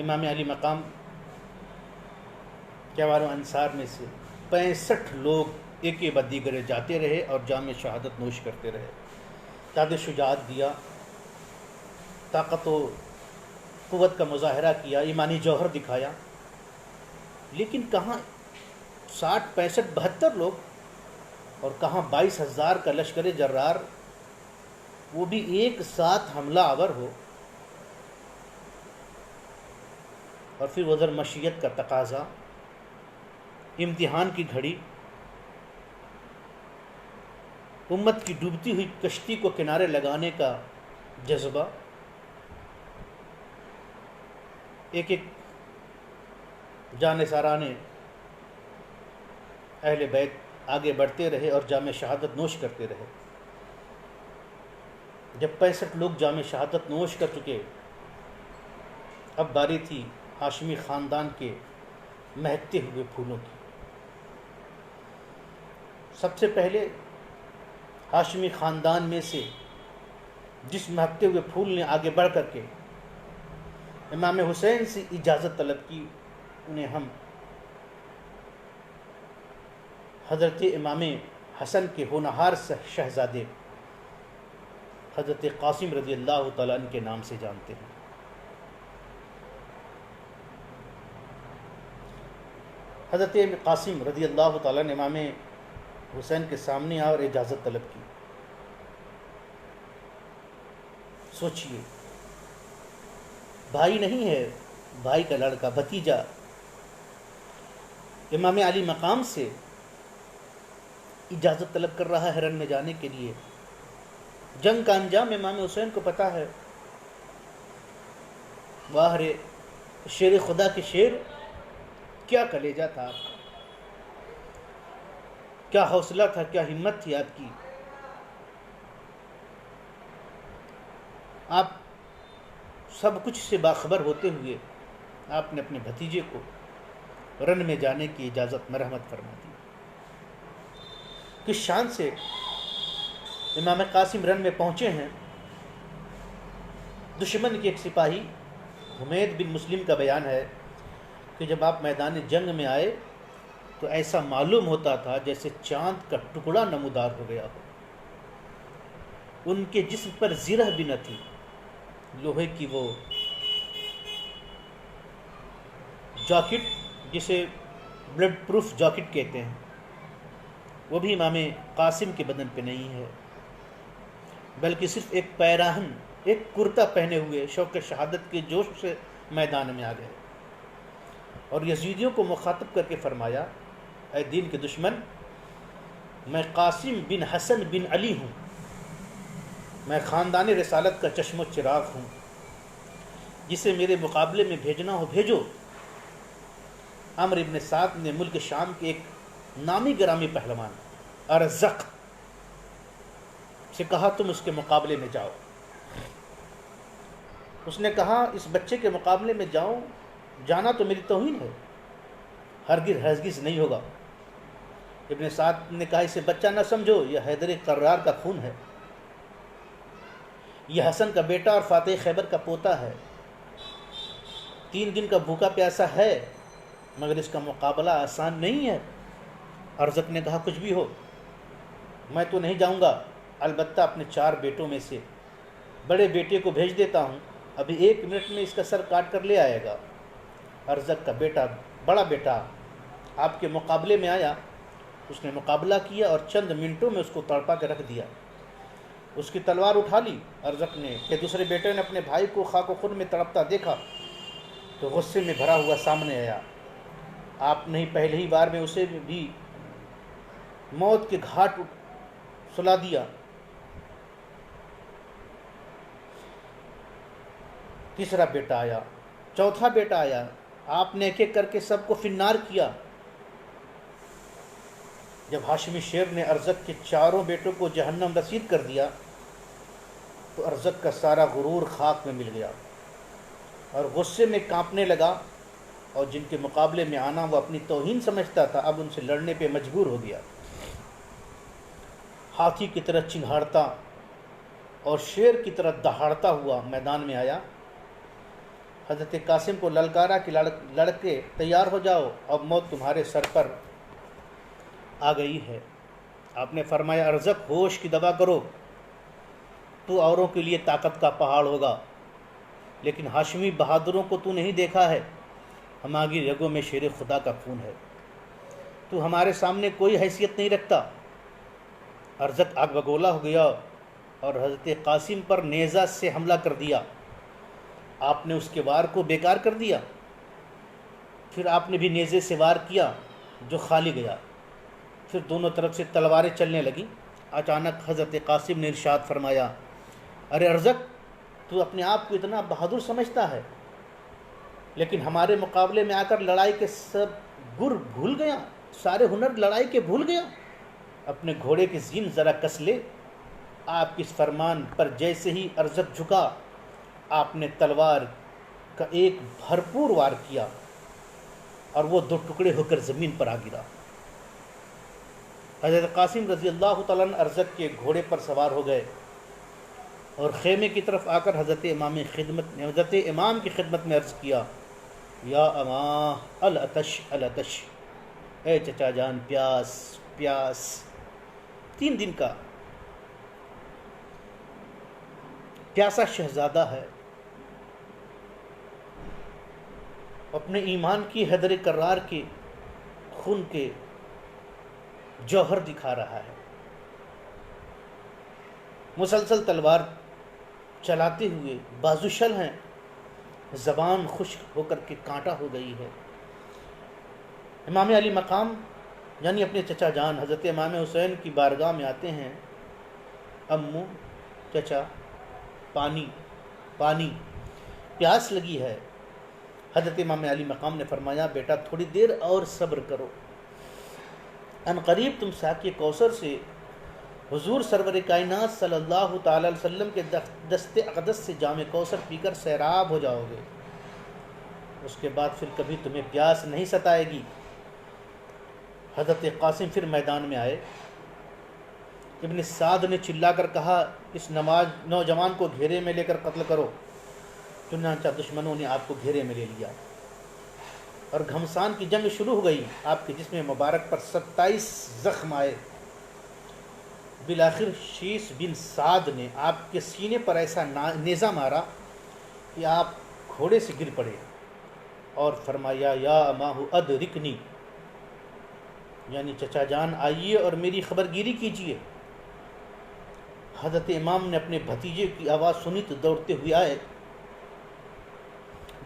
[SPEAKER 1] امام علی مقام کے اوار و انصار میں سے 65 لوگ ایک بعد دیگر جاتے رہے اور جام شہادت نوش کرتے رہے۔ تاج شجاعت دیا، طاقت و قوت کا مظاہرہ کیا، ایمانی جوہر دکھایا، لیکن کہاں 60 65 72 لوگ اور کہاں 22,000 کا لشکر جرار، وہ بھی ایک ساتھ حملہ آور ہو، اور پھر ادھر مشیت کا تقاضا، امتحان کی گھڑی، امت کی ڈوبتی ہوئی کشتی کو کنارے لگانے کا جذبہ، ایک ایک جانثارانے اہل بیت آگے بڑھتے رہے اور جام شہادت نوش کرتے رہے۔ جب 65 لوگ جام شہادت نوش کر چکے، اب باری تھی ہاشمی خاندان کے مہکتے ہوئے پھولوں کی۔ سب سے پہلے ہاشمی خاندان میں سے جس مہکتے ہوئے پھول نے آگے بڑھ کر کے امام حسین سے اجازت طلب کی، انہیں ہم حضرت امام حسن کے ہونہار شہزادے حضرت قاسم رضی اللہ تعالیٰ عنہ کے نام سے جانتے ہیں۔ حضرت قاسم رضی اللہ تعالیٰ نے امام حسین کے سامنے آیا اور اجازت طلب کی۔ سوچئے، بھائی نہیں ہے، بھائی کا لڑکا، بھتیجا، امام علی مقام سے اجازت طلب کر رہا ہے رن میں جانے کے لیے۔ جنگ کا انجام امام حسین کو پتہ ہے۔ واہ رے شیر خدا کے شیر، کیا کلیجہ تھا آپ کا، کیا حوصلہ تھا، کیا ہمت تھی آپ کی۔ آپ سب کچھ سے باخبر ہوتے ہوئے آپ نے اپنے بھتیجے کو رن میں جانے کی اجازت مرحمت فرما دی۔ کس شان سے امام قاسم رن میں پہنچے ہیں۔ دشمن کے ایک سپاہی حمید بن مسلم کا بیان ہے کہ جب آپ میدان جنگ میں آئے تو ایسا معلوم ہوتا تھا جیسے چاند کا ٹکڑا نمودار ہو گیا ہو۔ ان کے جسم پر زرہ بھی نہ تھی، لوہے کی وہ جاکٹ جسے بلڈ پروف جاکٹ کہتے ہیں، وہ بھی امام قاسم کے بدن پہ نہیں ہے، بلکہ صرف ایک پیراہن، ایک کرتا پہنے ہوئے شوق شہادت کے جوش سے میدان میں آ گئے اور یزیدیوں کو مخاطب کر کے فرمایا، اے دین کے دشمن، میں قاسم بن حسن بن علی ہوں، میں خاندان رسالت کا چشم و چراغ ہوں، جسے میرے مقابلے میں بھیجنا ہو بھیجو۔ عمرو ابن سعد نے ملک شام کے ایک نامی گرامی پہلوان ارزق سے کہا تم اس کے مقابلے میں جاؤ۔ اس نے کہا اس بچے کے مقابلے میں جاؤں، جانا تو میری توہین ہے، ہرگز نہیں ہوگا۔ ابن سعد نے کہا اسے بچہ نہ سمجھو، یہ حیدر قرار کا خون ہے، یہ حسن کا بیٹا اور فاتح خیبر کا پوتا ہے، 3 دن کا بھوکا پیاسا ہے، مگر اس کا مقابلہ آسان نہیں ہے۔ ارزق نے کہا کچھ بھی ہو میں تو نہیں جاؤں گا، البتہ اپنے 4 بیٹوں میں سے بڑے بیٹے کو بھیج دیتا ہوں، ابھی 1 منٹ میں اس کا سر کاٹ کر لے آئے گا۔ ارزق کا بیٹا، بڑا بیٹا آپ کے مقابلے میں آیا، اس نے مقابلہ کیا اور چند منٹوں میں اس کو تڑپا کے رکھ دیا۔ اس کی تلوار اٹھا لی ارزق نے کہ دوسرے بیٹے نے اپنے بھائی کو خاک و خون میں تڑپتا دیکھا تو غصے میں بھرا ہوا سامنے آیا۔ آپ نے پہلے ہی بار میں اسے بھی موت کے گھاٹ سلا دیا۔ تیسرا بیٹا آیا، چوتھا بیٹا آیا، آپ نے ایک ایک کر کے سب کو فنار کیا۔ جب ہاشمی شیر نے ارزق کے 4 بیٹوں کو جہنم رسید کر دیا تو ارزق کا سارا غرور خاک میں مل گیا اور غصے میں کانپنے لگا، اور جن کے مقابلے میں آنا وہ اپنی توہین سمجھتا تھا اب ان سے لڑنے پہ مجبور ہو گیا۔ ہاتھی کی طرح چنگھاڑتا اور شیر کی طرح دہاڑتا ہوا میدان میں آیا۔ حضرت قاسم کو للکارا کہ لڑکے تیار ہو جاؤ، اب موت تمہارے سر پر آ گئی ہے۔ آپ نے فرمایا ارزق ہوش کی دوا کرو، تو اوروں کے لیے طاقت کا پہاڑ ہوگا، لیکن ہاشمی بہادروں کو تو نہیں دیکھا ہے، ہماری رگوں میں شیر خدا کا خون ہے، تو ہمارے سامنے کوئی حیثیت نہیں رکھتا۔ ارزق آگ بگولا ہو گیا اور حضرت قاسم پر نیزہ سے حملہ کر دیا۔ آپ نے اس کے وار کو بیکار کر دیا، پھر آپ نے بھی نیزے سے وار کیا جو خالی گیا، پھر دونوں طرف سے تلواریں چلنے لگیں۔ اچانک حضرت قاسم نے ارشاد فرمایا، ارے ارزق، تو اپنے آپ کو اتنا بہادر سمجھتا ہے، لیکن ہمارے مقابلے میں آ کر لڑائی کے سب گر بھول گیا، سارے ہنر لڑائی کے بھول گیا، اپنے گھوڑے کی زین ذرا کس لے۔ آپ کے اس فرمان پر جیسے ہی ارزق جھکا، آپ نے تلوار کا ایک بھرپور وار کیا اور وہ 2 ٹکڑے ہو کر زمین پر آ گرا۔ حضرت قاسم رضی اللہ تعالیٰ عنہ ارزق کے گھوڑے پر سوار ہو گئے اور خیمے کی طرف آ کر حضرت امام کی خدمت میں عرض کیا، یا اماں العطش العطش، اے چچا جان پیاس پیاس۔ 3 دن کا پیاسا شہزادہ ہے، اپنے ایمان کی حیدر کرار کے خون کے جوہر دکھا رہا ہے، مسلسل تلوار چلاتے ہوئے بازو شل ہیں، زبان خشک ہو کر کے کانٹا ہو گئی ہے۔ امام علی مقام یعنی اپنے چچا جان حضرت امام حسین کی بارگاہ میں آتے ہیں، امو چچا پانی پانی، پیاس لگی ہے۔ حضرت امام علی مقام نے فرمایا بیٹا تھوڑی دیر اور صبر کرو، ان قریب تم ساقی کوثر سے حضور سرور کائنات صلی اللہ تعالی علیہ وسلم کے دست اقدس سے جام کوثر پی کر سیراب ہو جاؤ گے، اس کے بعد پھر کبھی تمہیں پیاس نہیں ستائے گی۔ حضرت قاسم پھر میدان میں آئے، ابن سعد نے چلا کر کہا اس نوجوان کو گھیرے میں لے کر قتل کرو، چنانچہ دشمنوں نے آپ کو گھیرے میں لے لیا اور گھمسان کی جنگ شروع ہو گئی۔ آپ کے جسم مبارک پر 27 زخم آئے، بالآخر شیش بن سعد نے آپ کے سینے پر ایسا نیزہ مارا کہ آپ گھوڑے سے گر پڑے اور فرمایا یا اماہ ادرکنی، یعنی چچا جان آئیے اور میری خبرگیری کیجیے۔ حضرت امام نے اپنے بھتیجے کی آواز سنی تو دوڑتے ہوئے آئے،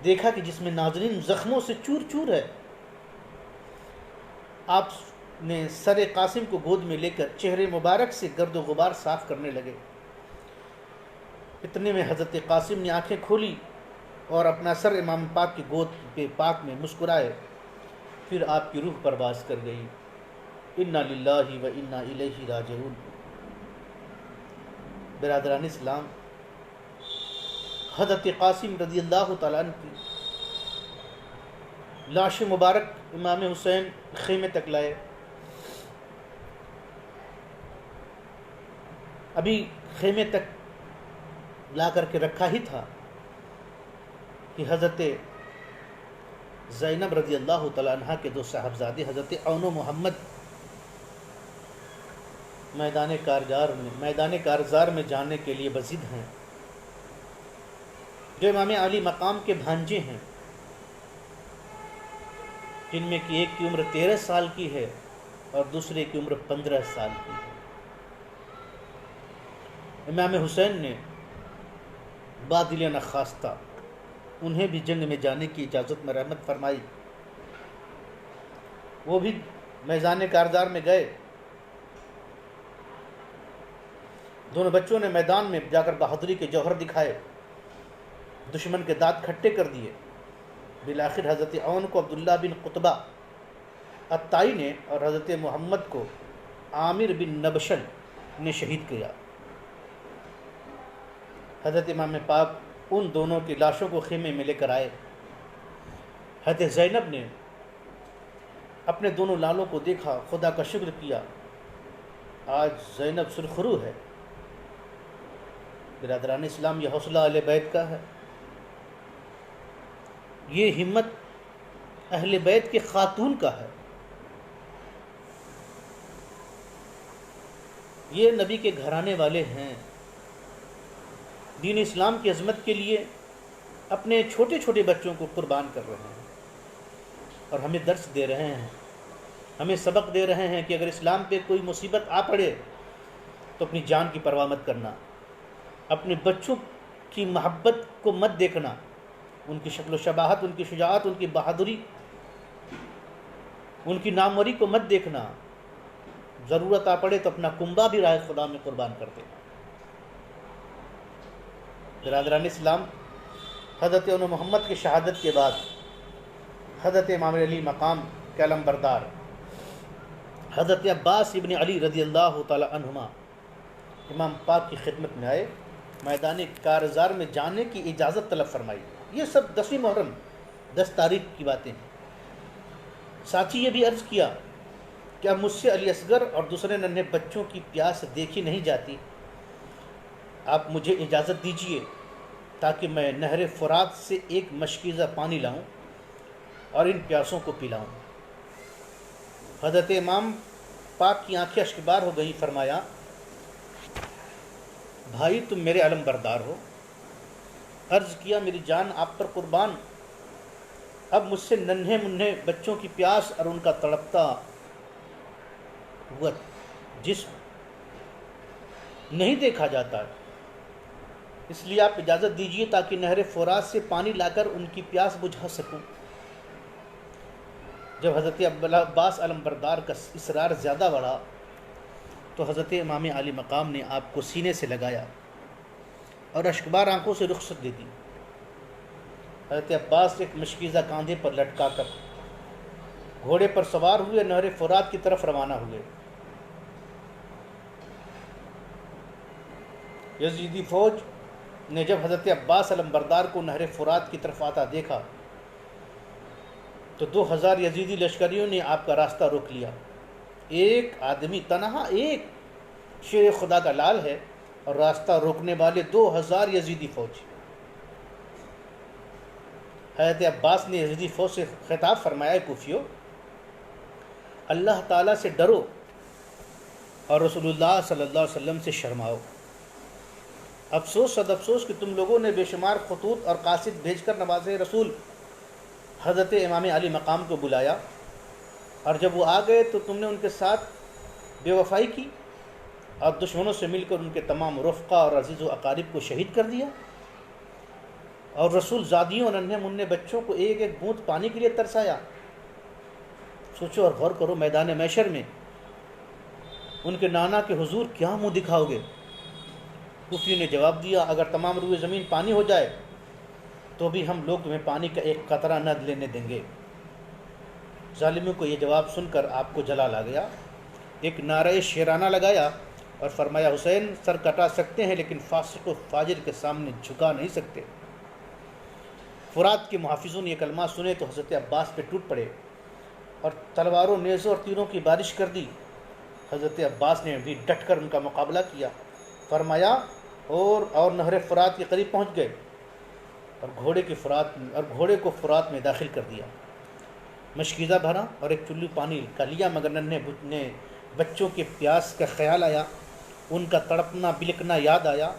[SPEAKER 1] دیکھا کہ جس میں ناظرین زخموں سے چور چور ہے۔ آپ نے سر قاسم کو گود میں لے کر چہرے مبارک سے گرد و غبار صاف کرنے لگے۔ اتنے میں حضرت قاسم نے آنکھیں کھولی اور اپنا سر امام پاک کی گود پہ پاک میں مسکرائے، پھر آپ کی روح پرواز کر گئی۔ انا للہ و انا الیہ راجعون۔ برادران اسلام، حضرت قاسم رضی اللہ تعالیٰ عنہ کی لاش مبارک امام حسین خیمے تک لائے۔ ابھی خیمے تک لا کر کے رکھا ہی تھا کہ حضرت زینب رضی اللہ تعالیٰ عنہ کے دو صاحبزادے حضرت عون و محمد میدان کارزار میں جانے کے لیے بضد ہیں، جو امام علی مقام کے بھانجے ہیں، جن میں کہ ایک کی عمر 13 سال کی ہے اور دوسرے کی عمر 15 سال کی ہے۔ امام حسین نے بادل نخواستہ انہیں بھی جنگ میں جانے کی اجازت میں رحمت فرمائی، وہ بھی میدان کارزار میں گئے۔ دونوں بچوں نے میدان میں جا کر بہادری کے جوہر دکھائے، دشمن کے دانت کھٹے کر دیے۔ بالآخر حضرت عون کو عبداللہ بن قطبہ الطائی نے اور حضرت محمد کو عامر بن نبشل نے شہید کیا۔ حضرت امام پاک ان دونوں کی لاشوں کو خیمے میں لے کر آئے۔ حضرت زینب نے اپنے دونوں لالوں کو دیکھا، خدا کا شکر کیا، آج زینب سرخرو ہے۔ برادران اسلام، یہ حوصلہ اہل بیت کا ہے، یہ ہمت اہل بیت کے خاتون کا ہے، یہ نبی کے گھرانے والے ہیں، دین اسلام کی عظمت کے لیے اپنے چھوٹے چھوٹے بچوں کو قربان کر رہے ہیں اور ہمیں درس دے رہے ہیں، ہمیں سبق دے رہے ہیں کہ اگر اسلام پہ کوئی مصیبت آ پڑے تو اپنی جان کی پرواہ مت کرنا، اپنے بچوں کی محبت کو مت دیکھنا، ان کی شکل و شباہت، ان کی شجاعت، ان کی بہادری، ان کی ناموری کو مت دیکھنا، ضرورت آ پڑے تو اپنا کنبہ بھی راہ خدا میں قربان کر دینا۔ برادران اسلام، حضرت عون محمد کی شہادت کے بعد حضرت امام علی مقام کے علم بردار حضرت عباس ابن علی رضی اللہ تعالی عنہما امام پاک کی خدمت میں آئے، میدان کارزار میں جانے کی اجازت طلب فرمائی۔ یہ سب 10 محرم 10 تاریخ کی باتیں ہیں۔ ساتھ ہی یہ بھی عرض کیا کہ اب مجھ سے علی اصغر اور دوسرے ننھے بچوں کی پیاس دیکھی نہیں جاتی، آپ مجھے اجازت دیجیے تاکہ میں نہر فرات سے ایک مشکیزہ پانی لاؤں اور ان پیاسوں کو پلاؤں۔ حضرت امام پاک کی آنکھیں اشکبار ہو گئی، فرمایا بھائی تم میرے علم بردار ہو، عرض کیا میری جان آپ پر قربان، اب مجھ سے ننھے منھے بچوں کی پیاس اور ان کا تڑپتا ہوا جسم نہیں دیکھا جاتا، اس لیے آپ اجازت دیجیے تاکہ نہر فرات سے پانی لا کر ان کی پیاس بجھا سکوں۔ جب حضرت عباس علمبردار کا اصرار زیادہ بڑھا تو حضرت امام علی مقام نے آپ کو سینے سے لگایا اور اشکبار آنکھوں سے رخصت دے دی۔ حضرت عباس ایک مشکیزہ کاندھے پر لٹکا کر گھوڑے پر سوار ہوئے نہر فرات کی طرف روانہ ہوئے۔ یزیدی فوج نے جب حضرت عباس علمبردار کو نہر فرات کی طرف آتا دیکھا تو 2000 یزیدی لشکریوں نے آپ کا راستہ روک لیا۔ ایک آدمی تنہا، ایک شیر خدا کا لال ہے اور راستہ روکنے والے 2000 یزیدی فوج۔ حضرت عباس نے یزیدی فوج سے خطاب فرمایا، کوفیو، اللہ تعالیٰ سے ڈرو اور رسول اللہ صلی اللہ علیہ وسلم سے شرماؤ۔ افسوس صد افسوس کہ تم لوگوں نے بے شمار خطوط اور قاصد بھیج کر نواز رسول حضرت امام علی مقام کو بلایا، اور جب وہ آ گئے تو تم نے ان کے ساتھ بے وفائی کی اور دشمنوں سے مل کر ان کے تمام رفقا اور عزیز و اقارب کو شہید کر دیا، اور رسول زادیوں اور ننھے منھے بچوں کو ایک ایک بوند پانی کے لیے ترسایا۔ سوچو اور غور کرو، میدان محشر میں ان کے نانا کے حضور کیا منہ دکھاؤ گے؟ کوفی نے جواب دیا، اگر تمام روئے زمین پانی ہو جائے تو بھی ہم لوگ تمہیں پانی کا ایک قطرہ نہ لینے دیں گے۔ ظالموں کو یہ جواب سن کر آپ کو جلال آ گیا، ایک نعرہ شیرانہ لگایا اور فرمایا، حسین سر کٹا سکتے ہیں لیکن فاسق و فاجر کے سامنے جھکا نہیں سکتے۔ فرات کے محافظوں نے یہ کلمات سنے تو حضرت عباس پہ ٹوٹ پڑے اور تلواروں، نیزوں اور تیروں کی بارش کر دی۔ حضرت عباس نے بھی ڈٹ کر ان کا مقابلہ کیا، فرمایا اور نہر فرات کے قریب پہنچ گئے اور گھوڑے کو فرات میں داخل کر دیا۔ مشکیزہ بھرا اور ایک چلو پانی کا لیا، مگر ننھے بچوں کے پیاس کا خیال آیا، ان کا تڑپنا بلکنا یاد آیا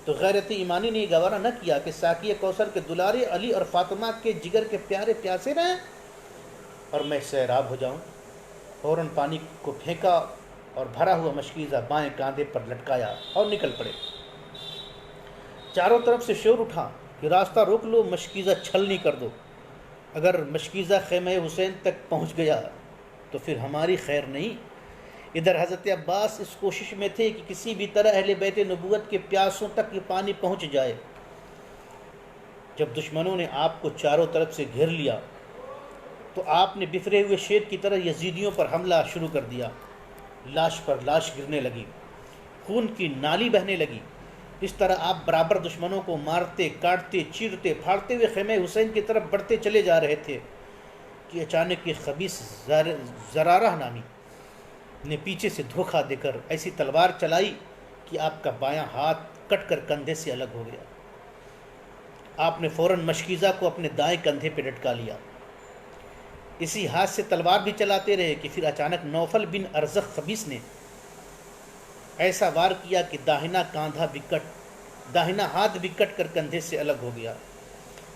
[SPEAKER 1] تو غیرت ایمانی نے گوارا نہ کیا کہ ساقی کوثر کے دلارے علی اور فاطمہ کے جگر کے پیارے پیاسے رہیں اور میں سیراب ہو جاؤں۔ فوراً پانی کو پھینکا اور بھرا ہوا مشکیزہ بائیں کاندھے پر لٹکایا اور نکل پڑے۔ چاروں طرف سے شور اٹھا کہ راستہ روک لو، مشکیزہ چھلنی کر دو۔ اگر مشکیزہ خیمہ حسین تک پہنچ گیا تو پھر ہماری خیر نہیں۔ ادھر حضرت عباس اس کوشش میں تھے کہ کسی بھی طرح اہل بیت نبوت کے پیاسوں تک یہ پانی پہنچ جائے۔ جب دشمنوں نے آپ کو چاروں طرف سے گھیر لیا تو آپ نے بفرے ہوئے شیر کی طرح یزیدیوں پر حملہ شروع کر دیا۔ لاش پر لاش گرنے لگی، خون کی نالی بہنے لگی۔ اس طرح آپ برابر دشمنوں کو مارتے، کاٹتے، چیرتے، پھاڑتے ہوئے خیمہ حسین کی طرف بڑھتے چلے جا رہے تھے کہ اچانک ایک خبیث زرارہ نامی نے پیچھے سے دھوکہ دے کر ایسی تلوار چلائی کہ آپ کا بایاں ہاتھ کٹ کر کندھے سے الگ ہو گیا۔ آپ نے فوراً مشکیزہ کو اپنے دائیں کندھے پہ لٹکا لیا۔ اسی ہاتھ سے تلوار بھی چلاتے رہے کہ پھر اچانک نوفل بن ارزق خبیث نے ایسا وار کیا کہ داہنا ہاتھ بھی کٹ کر کندھے سے الگ ہو گیا۔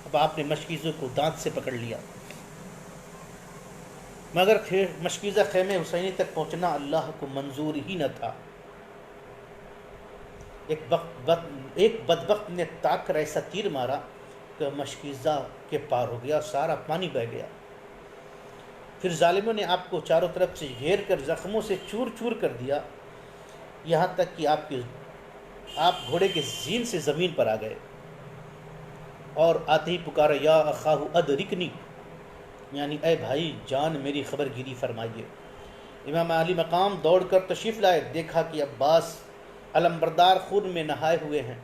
[SPEAKER 1] اب آپ نے مشکیزوں کو دانت سے پکڑ لیا، مگر پھر مشکیزہ خیمہ حسینی تک پہنچنا اللہ کو منظور ہی نہ تھا۔ ایک بدبخت نے تاک کر ایسا تیر مارا کہ مشکیزہ کے پار ہو گیا، سارا پانی بہہ گیا۔ پھر ظالموں نے آپ کو چاروں طرف سے گھیر کر زخموں سے چور چور کر دیا، یہاں تک کہ آپ گھوڑے کے زین سے زمین پر آ گئے اور آتے ہی پکارا، یا اخاہ ادرکنی، یعنی اے بھائی جان میری خبر گیری فرمائیے۔ امام علی مقام دوڑ کر تشریف لائے، دیکھا کہ عباس علمبردار خون میں نہائے ہوئے ہیں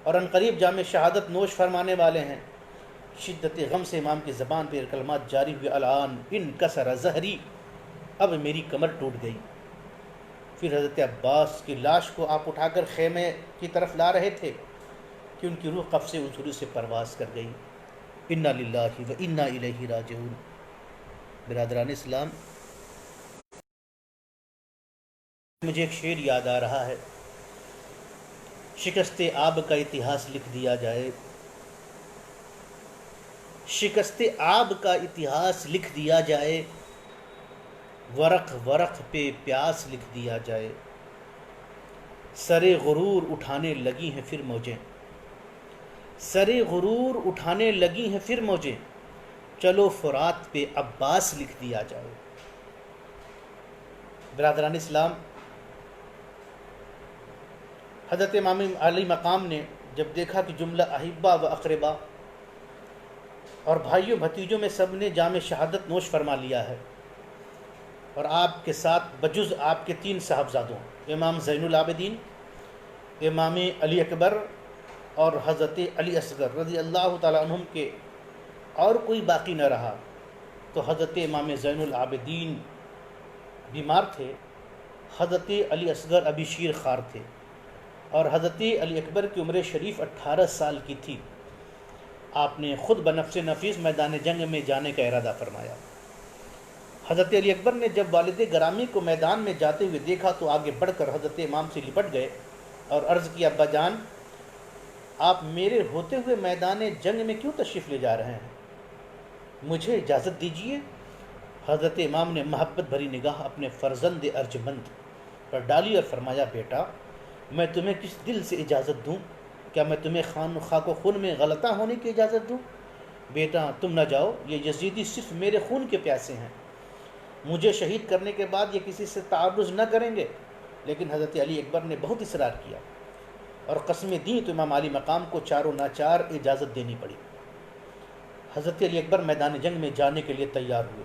[SPEAKER 1] اور عنقریب جام شہادت نوش فرمانے والے ہیں۔ شدت غم سے امام کی زبان پر کلمات جاری ہوئے، الان انکسر ظہری، اب میری کمر ٹوٹ گئی۔ پھر حضرت عباس کی لاش کو آپ اٹھا کر خیمے کی طرف لا رہے تھے کہ ان کی روح قبض سے انصری سے پرواز کر گئی۔ انا للہ و انا الیہ راجعون۔ برادران اسلام، مجھے ایک شعر یاد آ رہا ہے، شکست آب کا اتہاس لکھ دیا جائے، شکست آب کا اتہاس لکھ دیا جائے، ورق ورق پہ پیاس لکھ دیا جائے، سر غرور اٹھانے لگی ہیں پھر موجیں، سر غرور اٹھانے لگی ہیں پھر موجیں، چلو فرات پہ عباس لکھ دیا جائے۔ برادران اسلام، حضرت امام علی مقام نے جب دیکھا کہ جملہ احبا و اقربا اور بھائیوں بھتیجوں میں سب نے جام شہادت نوش فرما لیا ہے، اور آپ کے ساتھ بجز آپ کے 3 صاحبزادوں امام زین العابدین، امام علی اکبر اور حضرت علی اصغر رضی اللہ تعالیٰ عنہم کے اور کوئی باقی نہ رہا، تو حضرت امام زین العابدین بیمار تھے، حضرت علی اصغر ابھی شیر خوار تھے، اور حضرت علی اکبر کی عمر شریف 18 سال کی تھی۔ آپ نے خود بنفس نفیس میدان جنگ میں جانے کا ارادہ فرمایا۔ حضرت علی اکبر نے جب والد گرامی کو میدان میں جاتے ہوئے دیکھا تو آگے بڑھ کر حضرت امام سے لپٹ گئے اور عرض کیا، ابا جان، آپ میرے ہوتے ہوئے میدان جنگ میں کیوں تشریف لے جا رہے ہیں؟ مجھے اجازت دیجیے۔ حضرت امام نے محبت بھری نگاہ اپنے فرزند ارجمند پر ڈالی اور فرمایا، بیٹا، میں تمہیں کس دل سے اجازت دوں؟ کیا میں تمہیں خاک و خون میں غلطہ ہونے کی اجازت دوں؟ بیٹا تم نہ جاؤ، یہ یزیدی صرف میرے خون کے پیاسے ہیں، مجھے شہید کرنے کے بعد یہ کسی سے تعرض نہ کریں گے۔ لیکن حضرت علی اکبر نے بہت اصرار کیا اور قسمیں دیں تو امام علی مقام کو چاروں ناچار اجازت دینی پڑی۔ حضرت علی اکبر میدان جنگ میں جانے کے لیے تیار ہوئے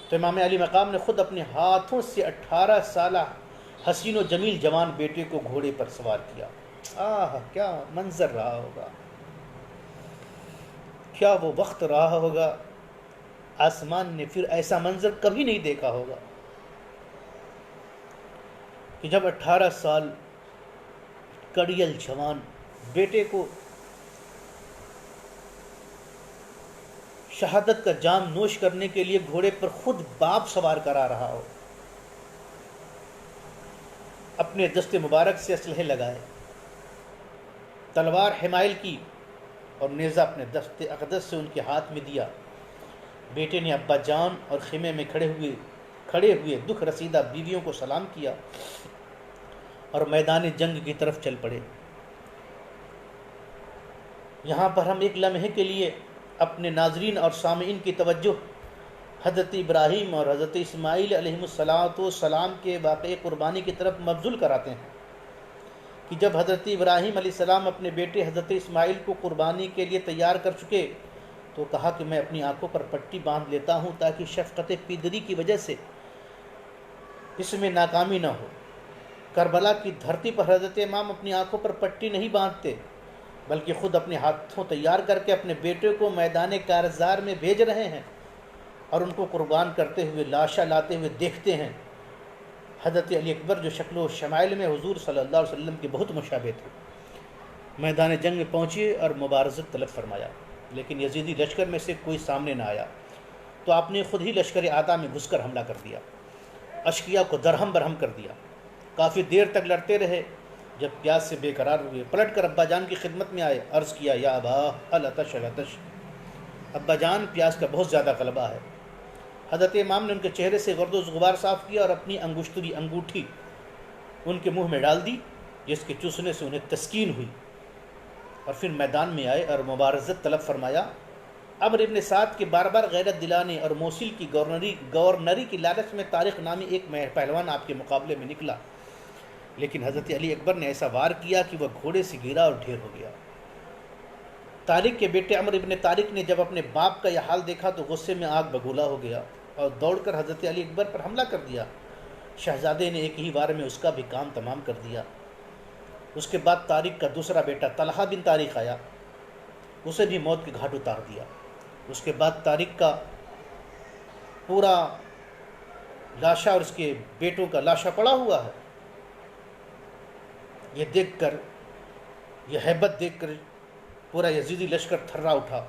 [SPEAKER 1] تو امام علی مقام نے خود اپنے ہاتھوں سے 18 سالہ حسین و جمیل جوان بیٹے کو گھوڑے پر سوار کیا۔ آہ کیا منظر رہا ہوگا، کیا وہ وقت رہا ہوگا، آسمان نے پھر ایسا منظر کبھی نہیں دیکھا ہوگا کہ جب 18 سال کڑیل جوان بیٹے کو شہادت کا جام نوش کرنے کے لیے گھوڑے پر خود باپ سوار کرا رہا ہو، اپنے دست مبارک سے اسلحے لگائے، تلوار حمائل کی اور نیزہ اپنے دست اقدس سے ان کے ہاتھ میں دیا۔ بیٹے نے ابا جان اور خیمے میں کھڑے ہوئے دکھ رسیدہ بیویوں کو سلام کیا اور میدان جنگ کی طرف چل پڑے۔ یہاں پر ہم ایک لمحے کے لیے اپنے ناظرین اور سامعین کی توجہ حضرت ابراہیم اور حضرت اسماعیل علیہم السلام کے واقعے قربانی کی طرف مبذول کراتے ہیں کہ جب حضرت ابراہیم علیہ السلام اپنے بیٹے حضرت اسماعیل کو قربانی کے لیے تیار کر چکے تو کہا کہ میں اپنی آنکھوں پر پٹی باندھ لیتا ہوں تاکہ شفقت پیدری کی وجہ سے اس میں ناکامی نہ ہو۔ کربلا کی دھرتی پر حضرت امام اپنی آنکھوں پر پٹی نہیں باندھتے بلکہ خود اپنے ہاتھوں تیار کر کے اپنے بیٹے کو میدان کارزار میں بھیج رہے ہیں اور ان کو قربان کرتے ہوئے لاشا لاتے ہوئے دیکھتے ہیں۔ حضرت علی اکبر جو شکل و شمائل میں حضور صلی اللہ علیہ وسلم کے بہت مشابہ تھے، میدان جنگ میں پہنچے اور مبارزت طلب فرمایا، لیکن یزیدی لشکر میں سے کوئی سامنے نہ آیا تو آپ نے خود ہی لشکر عادا میں گھس کر حملہ کر دیا، اشقیاء کو درہم برہم کر دیا۔ کافی دیر تک لڑتے رہے، جب پیاس سے بے قرار ہوئے پلٹ کر ابا جان کی خدمت میں آئے، عرض کیا، یا ابا العطش العطش، ابا جان پیاس کا بہت زیادہ غلبہ ہے۔ حضرت امام نے ان کے چہرے سے گرد و غبار صاف کیا اور اپنی انگوٹھی ان کے منہ میں ڈال دی، جس کے چوسنے سے انہیں تسکین ہوئی، اور پھر میدان میں آئے اور مبارزت طلب فرمایا۔ عمرو ابن سعد کے بار بار غیرت دلانے اور موصل کی گورنری کی لالچ میں طارق نامی ایک پہلوان آپ کے مقابلے میں نکلا، لیکن حضرت علی اکبر نے ایسا وار کیا کہ وہ گھوڑے سے گرا اور ڈھیر ہو گیا۔ طارق کے بیٹے عمرو ابن طارق نے جب اپنے باپ کا یہ حال دیکھا تو غصے میں آگ بگولا ہو گیا اور دوڑ کر حضرت علی اکبر پر حملہ کر دیا۔ شہزادے نے ایک ہی وار میں اس کا بھی کام تمام کر دیا۔ اس کے بعد طارق کا دوسرا بیٹا طلحہ بن طارق آیا، اسے بھی موت کے گھاٹ اتار دیا۔ اس کے بعد طارق کا پورا لاشا اور اس کے بیٹوں کا لاشا پڑا ہوا ہے۔ یہ دیکھ کر، یہ ہیبت دیکھ کر پورا یزیدی لشکر تھرا اٹھا۔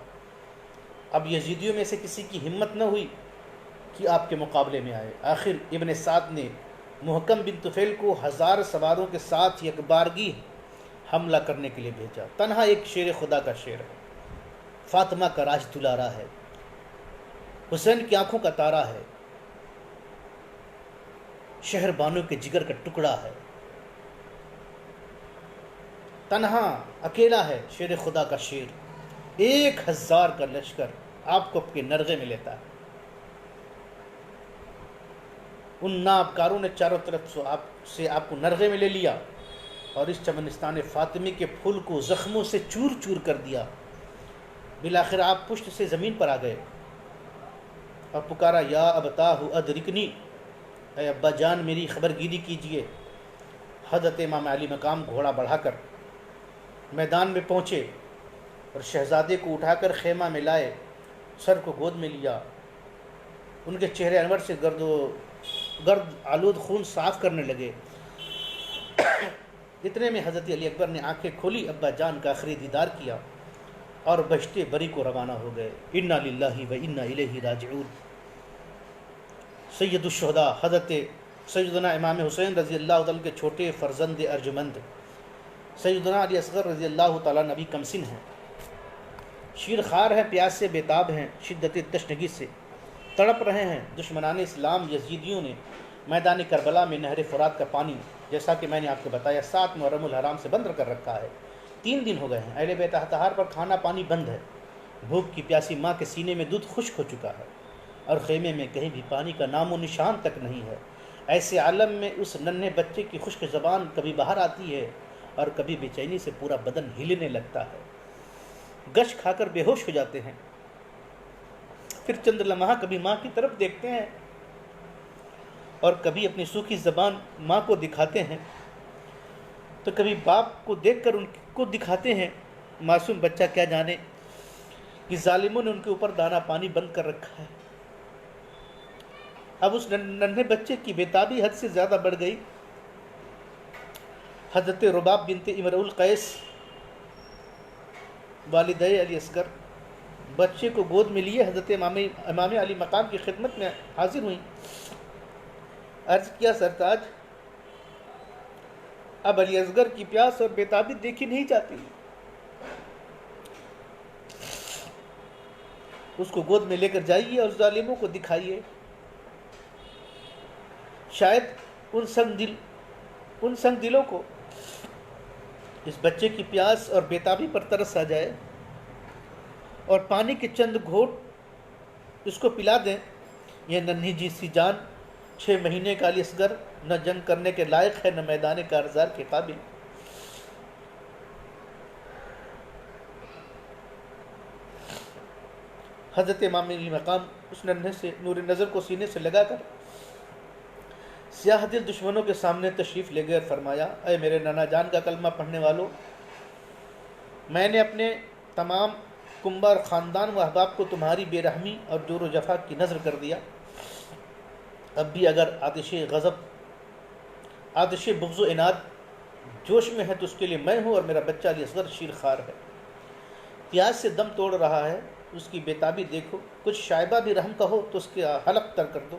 [SPEAKER 1] اب یزیدیوں میں سے کسی کی ہمت نہ ہوئی کہ آپ کے مقابلے میں آئے۔ آخر ابن سعد نے محکم بن طفیل کو 1000 سواروں کے ساتھ یکبارگی حملہ کرنے کے لیے بھیجا۔ تنہا ایک شیر خدا کا شیر ہے۔ فاطمہ کا راج دلارا ہے، حسین کی آنکھوں کا تارا ہے، شہر بانو کے جگر کا ٹکڑا ہے، تنہا اکیلا ہے شیر خدا کا شیر، 1000 کا لشکر آپ کو اپنے نرغے میں لیتا ہے۔ ان نابکاروں نے چاروں طرف سے آپ کو نرغے میں لے لیا اور اس چمنستان فاطمی کے پھول کو زخموں سے چور چور کر دیا۔ بالآخر آپ پشت سے زمین پر آ گئے اور پکارا یا ابتاہ ادرکنی، اے ابا جان میری خبر گیری کیجئے۔ حضرت امام علی مقام گھوڑا بڑھا کر میدان میں پہنچے اور شہزادے کو اٹھا کر خیمہ میں لائے، سر کو گود میں لیا، ان کے چہرے انور سے گرد آلود خون صاف کرنے لگے۔ اتنے میں حضرت علی اکبر نے آنکھیں کھولی، ابا جان کا آخری دیدار کیا اور بہشت بری کو روانہ ہو گئے۔ انا للہ و انا الیہ راجعون۔ سید الشہداء حضرت سیدنا امام حسین رضی اللہ تعالیٰ کے چھوٹے فرزند ارجمند سیدنا علی اصغر رضی اللہ تعالیٰ نبی کمسن ہیں، شیر خوار ہیں، پیاس سے بیتاب ہیں، شدت تشنگی سے تڑپ رہے ہیں۔ دشمنان اسلام یزیدیوں نے میدان کربلا میں نہر فرات کا پانی، جیسا کہ میں نے آپ کو بتایا، 7 محرم الحرام سے بند کر رکھا ہے۔ 3 دن ہو گئے ہیں، اہل بیت اطہار پر کھانا پانی بند ہے۔ بھوک کی پیاسی ماں کے سینے میں دودھ خشک ہو چکا ہے اور خیمے میں کہیں بھی پانی کا نام و نشان تک نہیں ہے۔ ایسے عالم میں اس ننھے بچے کی خشک زبان کبھی باہر آتی ہے اور کبھی بے چینی سے پورا بدن ہلنے لگتا ہے۔ گش کھا کر بے ہوش ہو جاتے ہیں، پھر چند لمحہ کبھی ماں کی طرف دیکھتے ہیں اور کبھی اپنی سوکھی زبان ماں کو دکھاتے ہیں، تو کبھی باپ کو دیکھ کر ان کو دکھاتے ہیں۔ معصوم بچہ کیا جانے کہ ظالموں نے ان کے اوپر دانا پانی بند کر رکھا ہے۔ اب اس ننھے بچے کی بیتابی حد سے زیادہ بڑھ گئی۔ حضرت رباب بنت امرؤ القیس والدہ علی اصغر بچے کو گود میں لیے حضرت امام علی مقام کی خدمت میں حاضر ہوئیں۔ عرض کیا سرتاج، اب علی اصغر کی پیاس اور بیتابی دیکھی نہیں جاتی، اس کو گود میں لے کر جائیے اور ظالموں کو دکھائیے، شاید ان سنگ دلوں کو اس بچے کی پیاس اور بیتابی پر ترس آ جائے اور پانی کے چند گھونٹ اس کو پلا دیں۔ یہ ننھی جی سی جان 6 مہینے کا علی اصغر نہ جنگ کرنے کے لائق ہے، نہ میدان کارزار کے قابل۔ حضرت امام علی مقام اس ننھے سے نور نظر کو سینے سے لگا کر سیاہ دل دشمنوں کے سامنے تشریف لے گئے اور فرمایا، اے میرے نانا جان کا کلمہ پڑھنے والوں، میں نے اپنے تمام کنبہ اور خاندان و احباب کو تمہاری بے رحمی اور جور و جفا کی نذر کر دیا۔ اب بھی اگر آتش بغض و عناد جوش میں ہے تو اس کے لیے میں ہوں اور میرا بچہ علی اصغر شیر خوار ہے، پیاس سے دم توڑ رہا ہے، اس کی بیتابی دیکھو، کچھ شائبہ بھی رحم کا ہو تو اس کا حلق تر کر دو۔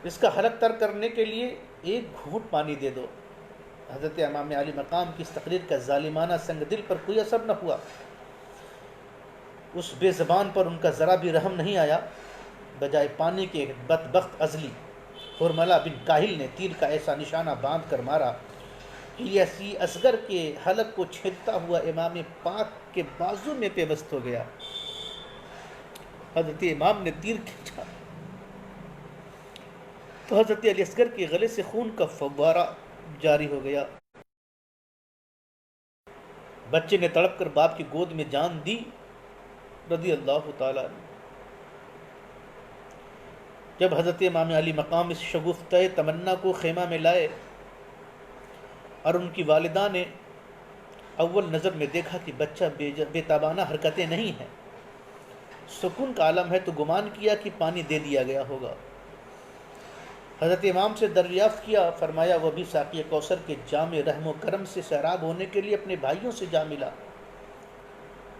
[SPEAKER 1] اس کا حلق تر کرنے کے لیے 1 گھونٹ پانی دے دو۔ حضرت امام علی مقام کی اس تقریر کا ظالمانہ سنگ دل پر کوئی اثر نہ ہوا۔ اس بے زبان پر ان کا ذرا بھی رحم نہیں آیا۔ بجائے پانی کے ایک بدبخت ازلی حرملہ بن کاہل نے تیر کا ایسا نشانہ باندھ کر مارا کہ علی اصغر کے حلق کو چھیدتا ہوا امام پاک کے بازو میں پیوست ہو گیا۔ حضرت امام نے تیر کھینچا تو حضرت علی اصغر کے گلے سے خون کا فوارہ جاری ہو گیا۔ بچے نے تڑپ کر باپ کی گود میں جان دی رضی اللہ تعالیٰ عنہ۔ جب حضرت امام علی مقام اس شگفتہ تمنا کو خیمہ میں لائے اور ان کی والدہ نے اول نظر میں دیکھا کہ بچہ بے تابانہ حرکتیں نہیں ہیں، سکون کا عالم ہے، تو گمان کیا کہ پانی دے دیا گیا ہوگا۔ حضرت امام سے دریافت کیا، فرمایا وہ بھی ساقی کوثر کے جام رحم و کرم سے سیراب ہونے کے لیے اپنے بھائیوں سے جا ملا۔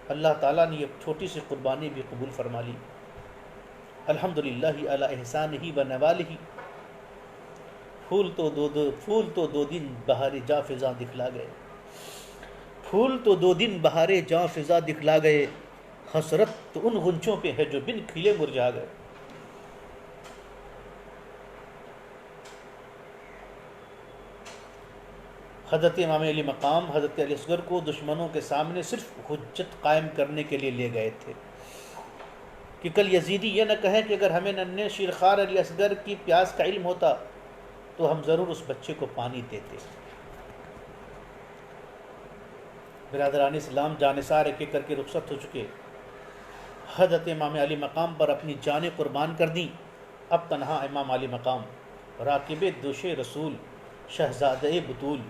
[SPEAKER 1] اللہ تعالیٰ نے یہ چھوٹی سی قربانی بھی قبول فرما لی۔ الحمدللہ علی احسانہ و نوالہ، پھول تو دو دن بہار جا فضاں دکھلا گئے، پھول تو 2 دن بہارے جاں فضا دکھلا گئے، حسرت تو ان غنچوں پہ ہے جو بن کھلے مرجھا گئے۔ حضرت امام علی مقام حضرت علی اصغر کو دشمنوں کے سامنے صرف حجت قائم کرنے کے لیے لے گئے تھے کہ کل یزیدی یہ نہ کہیں کہ اگر ہمیں ننھے شیرخوار علی اصغر کی پیاس کا علم ہوتا تو ہم ضرور اس بچے کو پانی دیتے۔ برادران اسلام، جانثار ایک ایک کر کے رخصت ہو چکے، حضرت امام علی مقام پر اپنی جانیں قربان کر دیں۔ اب تنہا امام علی مقام، راکب دوش رسول، شہزادہ بطول،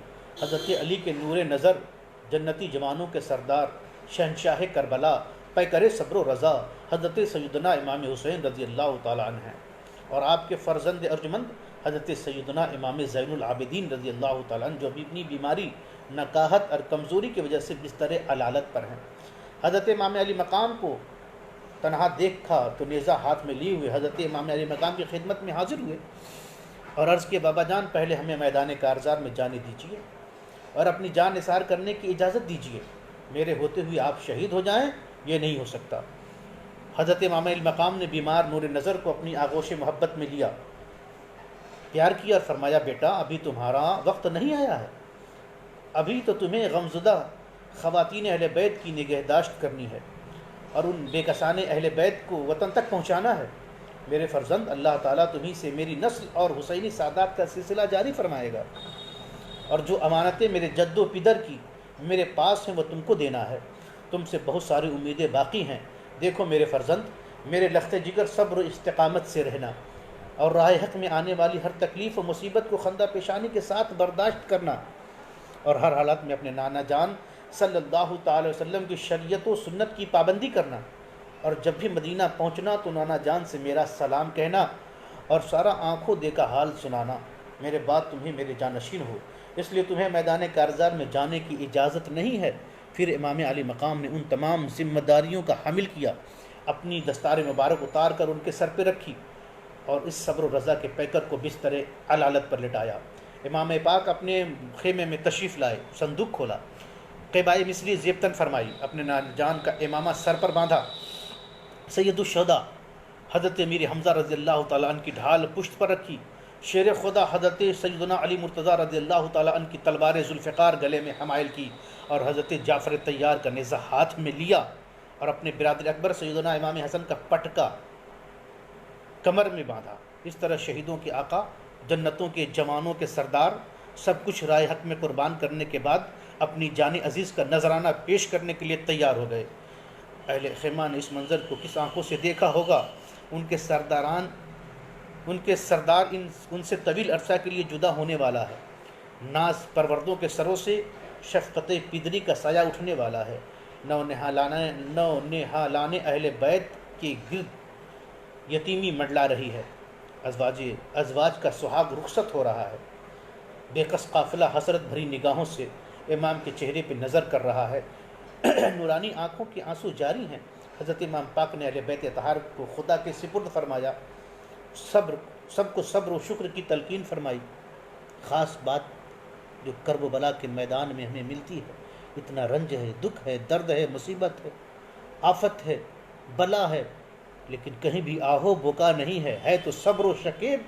[SPEAKER 1] حضرت علی کے نور نظر، جنتی جوانوں کے سردار، شہنشاہ کربلا، پیکر صبر و رضا، حضرت سیدنا امام حسین رضی اللہ تعالیٰ عنہ ہیں، اور آپ کے فرزند ارجمند حضرت سیدنا امام زین العابدین رضی اللہ تعالیٰ عنہ، جو ابھی اپنی بیماری، نکاہت اور کمزوری کی وجہ سے بستر علالت پر ہیں۔ حضرت امام علی مقام کو تنہا دیکھا تو نیزہ ہاتھ میں لیے ہوئے حضرت امام علی مقام کی خدمت میں حاضر ہوئے اور عرض کیا، بابا جان، پہلے ہمیں میدان کارزار میں جانے دیجیے اور اپنی جان نثار کرنے کی اجازت دیجیے، میرے ہوتے ہوئے آپ شہید ہو جائیں یہ نہیں ہو سکتا۔ حضرت امام علی مقام نے بیمار نور نظر کو اپنی آغوش محبت میں لیا، پیار کیا اور فرمایا، بیٹا ابھی تمہارا وقت نہیں آیا ہے، ابھی تو تمہیں غمزدہ خواتین اہل بیت کی نگہداشت کرنی ہے اور ان بے کسان اہل بیت کو وطن تک پہنچانا ہے۔ میرے فرزند، اللہ تعالیٰ تمہیں سے میری نسل اور حسینی سادات کا سلسلہ جاری فرمائے گا، اور جو امانتیں میرے جد و پدر کی میرے پاس ہیں وہ تم کو دینا ہے۔ تم سے بہت ساری امیدیں باقی ہیں۔ دیکھو میرے فرزند، میرے لخت جگر صبر و استقامت سے رہنا اور راہ حق میں آنے والی ہر تکلیف و مصیبت کو خندہ پیشانی کے ساتھ برداشت کرنا، اور ہر حالت میں اپنے نانا جان صلی اللہ تعالی وسلم کی شریعت و سنت کی پابندی کرنا، اور جب بھی مدینہ پہنچنا تو نانا جان سے میرا سلام کہنا اور سارا آنکھوں دیکھا حال سنانا۔ میرے بعد تمہیں میرے جانشین ہو، اس لیے تمہیں میدان کارزار میں جانے کی اجازت نہیں ہے۔ پھر امام علی مقام نے ان تمام ذمہ داریوں کا حمل کیا، اپنی دستار مبارک اتار کر ان کے سر پہ رکھی اور اس صبر و رضا کے پیکر کو بستر علالت پر لٹایا۔ امام پاک اپنے خیمے میں تشریف لائے، صندوق کھولا، قبائے مصری زیبتن فرمائی، اپنے نانا جان کا امامہ سر پر باندھا، سید الشہداء حضرت امیر حمزہ رضی اللہ تعالیٰ عنہ کی ڈھال پشت پر رکھی، شیر خدا حضرت سیدنا علی مرتضیٰ رضی اللہ تعالیٰ عنہ کی تلوار ذوالفقار گلے میں حمائل کی، اور حضرت جعفر طیار کا نیزہ ہاتھ میں لیا، اور اپنے برادر اکبر سیدنا امام حسن کا پٹکا کمر میں باندھا۔ اس طرح شہیدوں کے آقا، جنتوں کے جوانوں کے سردار، سب کچھ رائے حق میں قربان کرنے کے بعد اپنی جان عزیز کا نذرانہ پیش کرنے کے لیے تیار ہو گئے۔ اہل خیمہ نے اس منظر کو کس آنکھوں سے دیکھا ہوگا؟ ان کے سردار ان سے طویل عرصہ کے لیے جدا ہونے والا ہے، ناز پروردوں کے سروں سے شفقت پدری کا سایہ اٹھنے والا ہے، نو نہالان اہل بیت کے گرد یتیمی منڈلا رہی ہے، ازواج کا سہاگ رخصت ہو رہا ہے، بے کس قافلہ حسرت بھری نگاہوں سے امام کے چہرے پہ نظر کر رہا ہے، نورانی آنکھوں کے آنسو جاری ہیں۔ حضرت امام پاک نے اہل بیت اطہار کو خدا کے سپرد فرمایا، سب کو صبر و شکر کی تلقین فرمائی۔ خاص بات جو کرب و بلا کے میدان میں ہمیں ملتی ہے، اتنا رنج ہے، دکھ ہے، درد ہے، مصیبت ہے، آفت ہے، بلا ہے، لیکن کہیں بھی آہو بکا نہیں ہے تو صبر و شکیب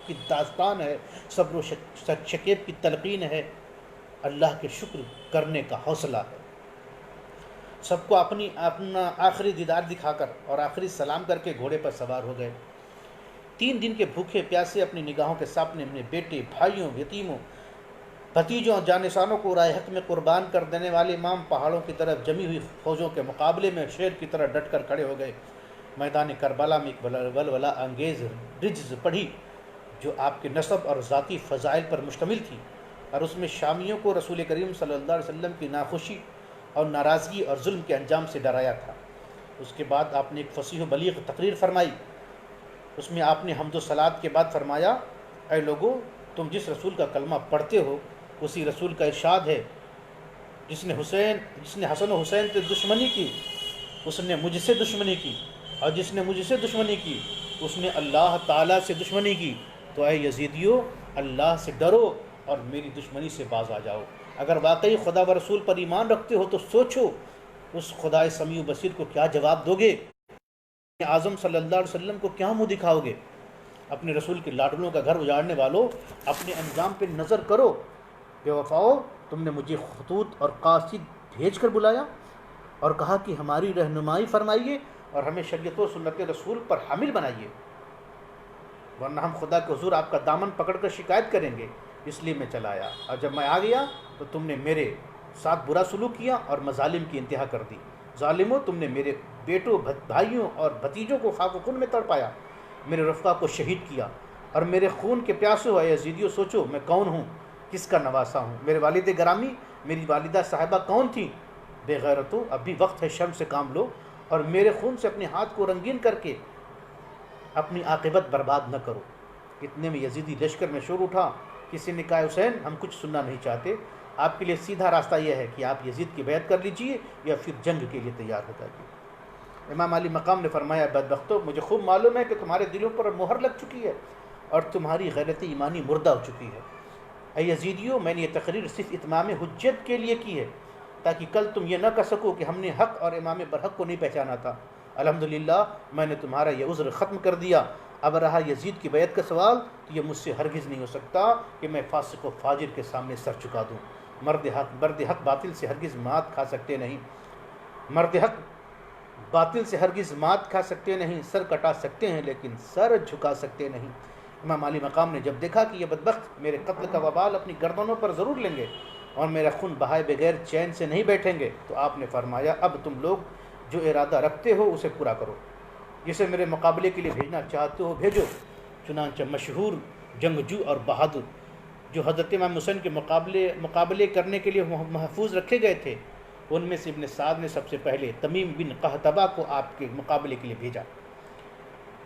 [SPEAKER 1] کی داستان ہے، صبر و شکیب کی تلقین ہے، اللہ کے شکر کرنے کا حوصلہ ہے۔ سب کو اپنا آخری دیدار دکھا کر اور آخری سلام کر کے گھوڑے پر سوار ہو گئے۔ 3 دن کے بھوکے پیاسے اپنی نگاہوں کے سامنے اپنے بیٹے، بھائیوں، یتیموں، بھتیجوں اور جانشانوں کو رائے حق میں قربان کر دینے والے امام پہاڑوں کی طرف جمی ہوئی فوجوں کے مقابلے میں شیر کی طرح ڈٹ کر کھڑے ہو گئے۔ میدان کربلا میں ایک ولولہ انگیز رجز پڑھی جو آپ کے نسب اور ذاتی فضائل پر مشتمل تھی، اور اس میں شامیوں کو رسول کریم صلی اللہ علیہ وسلم کی ناخوشی اور ناراضگی اور ظلم کے انجام سے ڈرایا تھا۔ اس کے بعد آپ نے ایک فصیح و بلیغ تقریر فرمائی، اس میں آپ نے حمد و صلات کے بعد فرمایا، اے لوگو، تم جس رسول کا کلمہ پڑھتے ہو اسی رسول کا ارشاد ہے، جس نے حسن و حسین سے دشمنی کی اس نے مجھ سے دشمنی کی، اور جس نے مجھ سے دشمنی کی اس نے اللہ تعالیٰ سے دشمنی کی۔ تو اے یزیدیو، اللہ سے ڈرو اور میری دشمنی سے باز آ جاؤ۔ اگر واقعی خدا و رسول پر ایمان رکھتے ہو تو سوچو اس خدائے سمیع و بصیر کو کیا جواب دو گے، اعظم صلی اللہ علیہ وسلم کو کیا منہ دکھاؤ گے؟ اپنے رسول کے لاڈلوں کا گھر اجاڑنے والوں، اپنے انجام پہ نظر کرو۔ بے وفاؤ، تم نے مجھے خطوط اور قاصد بھیج کر بلایا اور کہا کہ ہماری رہنمائی فرمائیے اور ہمیں شریعت و سنت رسول پر حامل بنائیے، ورنہ ہم خدا کے حضور آپ کا دامن پکڑ کر شکایت کریں گے۔ اس لیے میں چلا آیا، اور جب میں آ گیا تو تم نے میرے ساتھ برا سلوک کیا اور مظالم کی انتہا کر دی۔ ظالموں، تم نے میرے بیٹوں، بھائیوں اور بھتیجوں کو خاک و خون میں تڑپایا، میرے رفقا کو شہید کیا اور میرے خون کے پیاسے ہو۔ اے یزیدیو، سوچو میں کون ہوں، کس کا نواسا ہوں؟ میرے والد گرامی، میری والدہ صاحبہ کون تھیں؟ بے غیرتو، اب بھی وقت ہے شرم سے کام لو اور میرے خون سے اپنے ہاتھ کو رنگین کر کے اپنی عاقبت برباد نہ کرو۔ اتنے میں یزیدی لشکر میں شور اٹھا۔ کسی نے کہا حسین، ہم کچھ سننا نہیں چاہتے، آپ کے لیے سیدھا راستہ یہ ہے کہ آپ یزید کی بیعت کر لیجئے یا پھر جنگ کے لیے تیار ہو جائیے۔ امام علی مقام نے فرمایا، بدبختو، مجھے خوب معلوم ہے کہ تمہارے دلوں پر مہر لگ چکی ہے اور تمہاری غیرت ایمانی مردہ ہو چکی ہے۔ اے یزیدیو، میں نے یہ تقریر صرف اتمام حجت کے لیے کی ہے تاکہ کل تم یہ نہ کہہ سکو کہ ہم نے حق اور امام برحق کو نہیں پہچانا تھا۔ الحمدللہ، میں نے تمہارا یہ عذر ختم کر دیا۔ اب رہا یزید کی بیعت کا سوال، تو یہ مجھ سے ہرگز نہیں ہو سکتا کہ میں فاسق و فاجر کے سامنے سر چکا دوں۔ مرد حق باطل سے ہرگز مات کھا سکتے نہیں، مرد حق باطل سے ہرگز مات کھا سکتے نہیں، سر کٹا سکتے ہیں لیکن سر جھکا سکتے نہیں۔ امام علی مقام نے جب دیکھا کہ یہ بدبخت میرے قتل کا وبال اپنی گردنوں پر ضرور لیں گے اور میرا خون بہائے بغیر چین سے نہیں بیٹھیں گے، تو آپ نے فرمایا، اب تم لوگ جو ارادہ رکھتے ہو اسے پورا کرو، جسے میرے مقابلے کے لیے بھیجنا چاہتے ہو بھیجو۔ چنانچہ مشہور جنگجو اور بہادر جو حضرت امام حسین کے مقابلے کرنے کے لیے محفوظ رکھے گئے تھے، ان میں سے ابن سعد نے سب سے پہلے تمیم بن قحطبہ کو آپ کے مقابلے کے لیے بھیجا،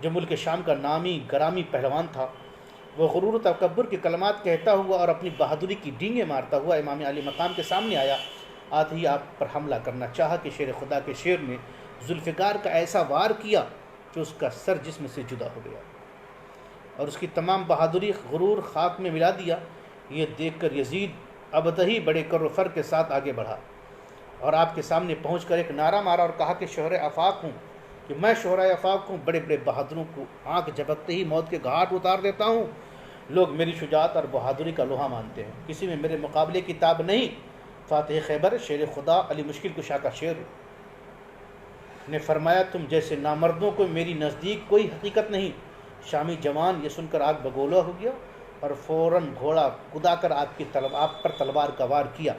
[SPEAKER 1] جو ملک شام کا نامی گرامی پہلوان تھا۔ وہ غرور و تکبر کے کلمات کہتا ہوا اور اپنی بہادری کی ڈینگیں مارتا ہوا امام علی مقام کے سامنے آیا۔ آتے ہی آپ پر حملہ کرنا چاہا کہ شیر خدا کے شیر نے ذوالفقار کا ایسا وار کیا کہ اس کا سر جسم سے جدا ہو گیا اور اس کی تمام بہادری غرور خاک میں ملا دیا۔ یہ دیکھ کر یزید ابتدی بڑے کر و فر کے ساتھ آگے بڑھا اور آپ کے سامنے پہنچ کر ایک نعرہ مارا اور کہا کہ شہر آفاق ہوں، کہ میں شہرۂ آفاق ہوں، بڑے بڑے بہادروں کو آنکھ جھپکتے ہی موت کے گھاٹ اتار دیتا ہوں۔ لوگ میری شجاعت اور بہادری کا لوہا مانتے ہیں، کسی میں میرے مقابلے کی تاب نہیں۔ فاتح خیبر، شیر خدا، علی مشکل کشا کا شیر نے فرمایا، تم جیسے نامردوں کو میری نزدیک کوئی حقیقت نہیں۔ شامی جوان یہ سن کر آگ بگولا ہو گیا اور فوراً گھوڑا کدا کر آپ پر تلوار کا وار کیا۔